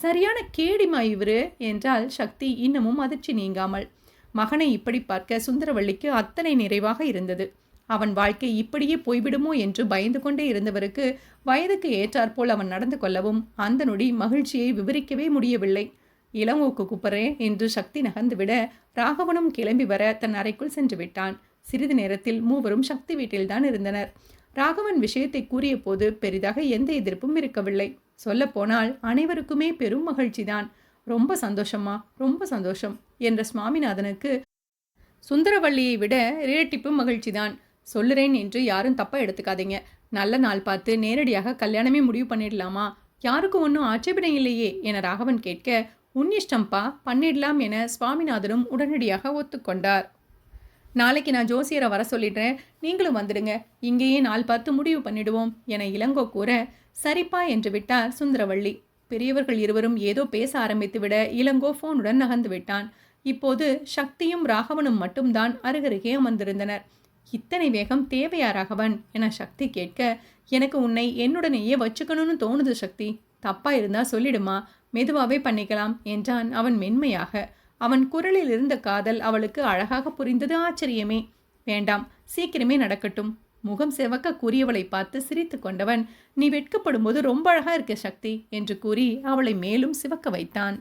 சரியான கேடிமா இவரு என்றால் சக்தி இன்னமும் அதிர்ச்சி நீங்காமல். மகனை இப்படி பார்க்க சுந்தரவள்ளிக்கு அத்தனை நிறைவாக இருந்தது. அவன் வாழ்க்கை இப்படியே போய்விடுமோ என்று பயந்து கொண்டே இருந்தவருக்கு வயதுக்கு ஏற்றாற்போல் அவன் நடந்து கொள்ளவும் அந்த நொடி மகிழ்ச்சியை விவரிக்கவே முடியவில்லை. இளங்கோக்கு கூப்பிட்றேன் என்று சக்தி நகர்ந்துவிட ராகவனும் கிளம்பி வர தன் அறைக்குள் சென்று விட்டான். சிறிது நேரத்தில் மூவரும் சக்தி வீட்டில்தான் இருந்தனர். ராகவன் விஷயத்தை கூறிய போது பெரிதாக எந்த எதிர்ப்பும் இருக்கவில்லை. சொல்லப்போனால் அனைவருக்குமே பெரும் மகிழ்ச்சிதான். ரொம்ப சந்தோஷமா, ரொம்ப சந்தோஷம் என்ற சுவாமிநாதனுக்கு சுந்தரவள்ளியை விட இரட்டிப்பு மகிழ்ச்சிதான். சொல்லுறேன் என்று யாரும் தப்பா எடுத்துக்காதீங்க. நல்ல நாள் பார்த்து நேரடியாக கல்யாணமே முடிவு பண்ணிடலாமா? யாருக்கும் ஒன்றும் ஆட்சேபனை இல்லையே என ராகவன் கேட்க, உன் இஷ்டம்பா, பண்ணிடலாம் என சுவாமிநாதனும் உடனடியாக ஒத்துக்கொண்டார். நாளைக்கு நான் ஜோசியரை வர சொல்லிடுறேன், நீங்களும் வந்துடுங்க, இங்கேயே நாள் பார்த்து முடிவு பண்ணிடுவோம் என இளங்கோ கூற, சரிப்பா என்று விட்டார் சுந்தரவள்ளி. பெரியவர்கள் இருவரும் ஏதோ பேச ஆரம்பித்துவிட இளங்கோ போனுடன் நகர்ந்து விட்டான். இப்போது சக்தியும் ராகவனும் மட்டும்தான் அருகருகே அமர்ந்திருந்தனர். இத்தனை வேகம் தேவையா ராகவன் என சக்தி கேட்க, எனக்கு உன்னை என்னுடனேயே வச்சுக்கணும்னு தோணுது சக்தி. தப்பா இருந்தா சொல்லிடுமா, மெதுவாவே பண்ணிக்கலாம் என்றான் அவன் மென்மையாக. அவன் குரலில் இருந்த காதல் அவளுக்கு அழகாக புரிந்தது. ஆச்சரியமே. வேண்டாம், சீக்கிரமே நடக்கட்டும். முகம் செவக்க கூறியவளை பார்த்து சிரித்து கொண்டவன், நீ வெட்கப்படும்போது ரொம்ப அழகா இருக்க சக்தி என்று கூறி அவளை மேலும் சிவக்க வைத்தான்.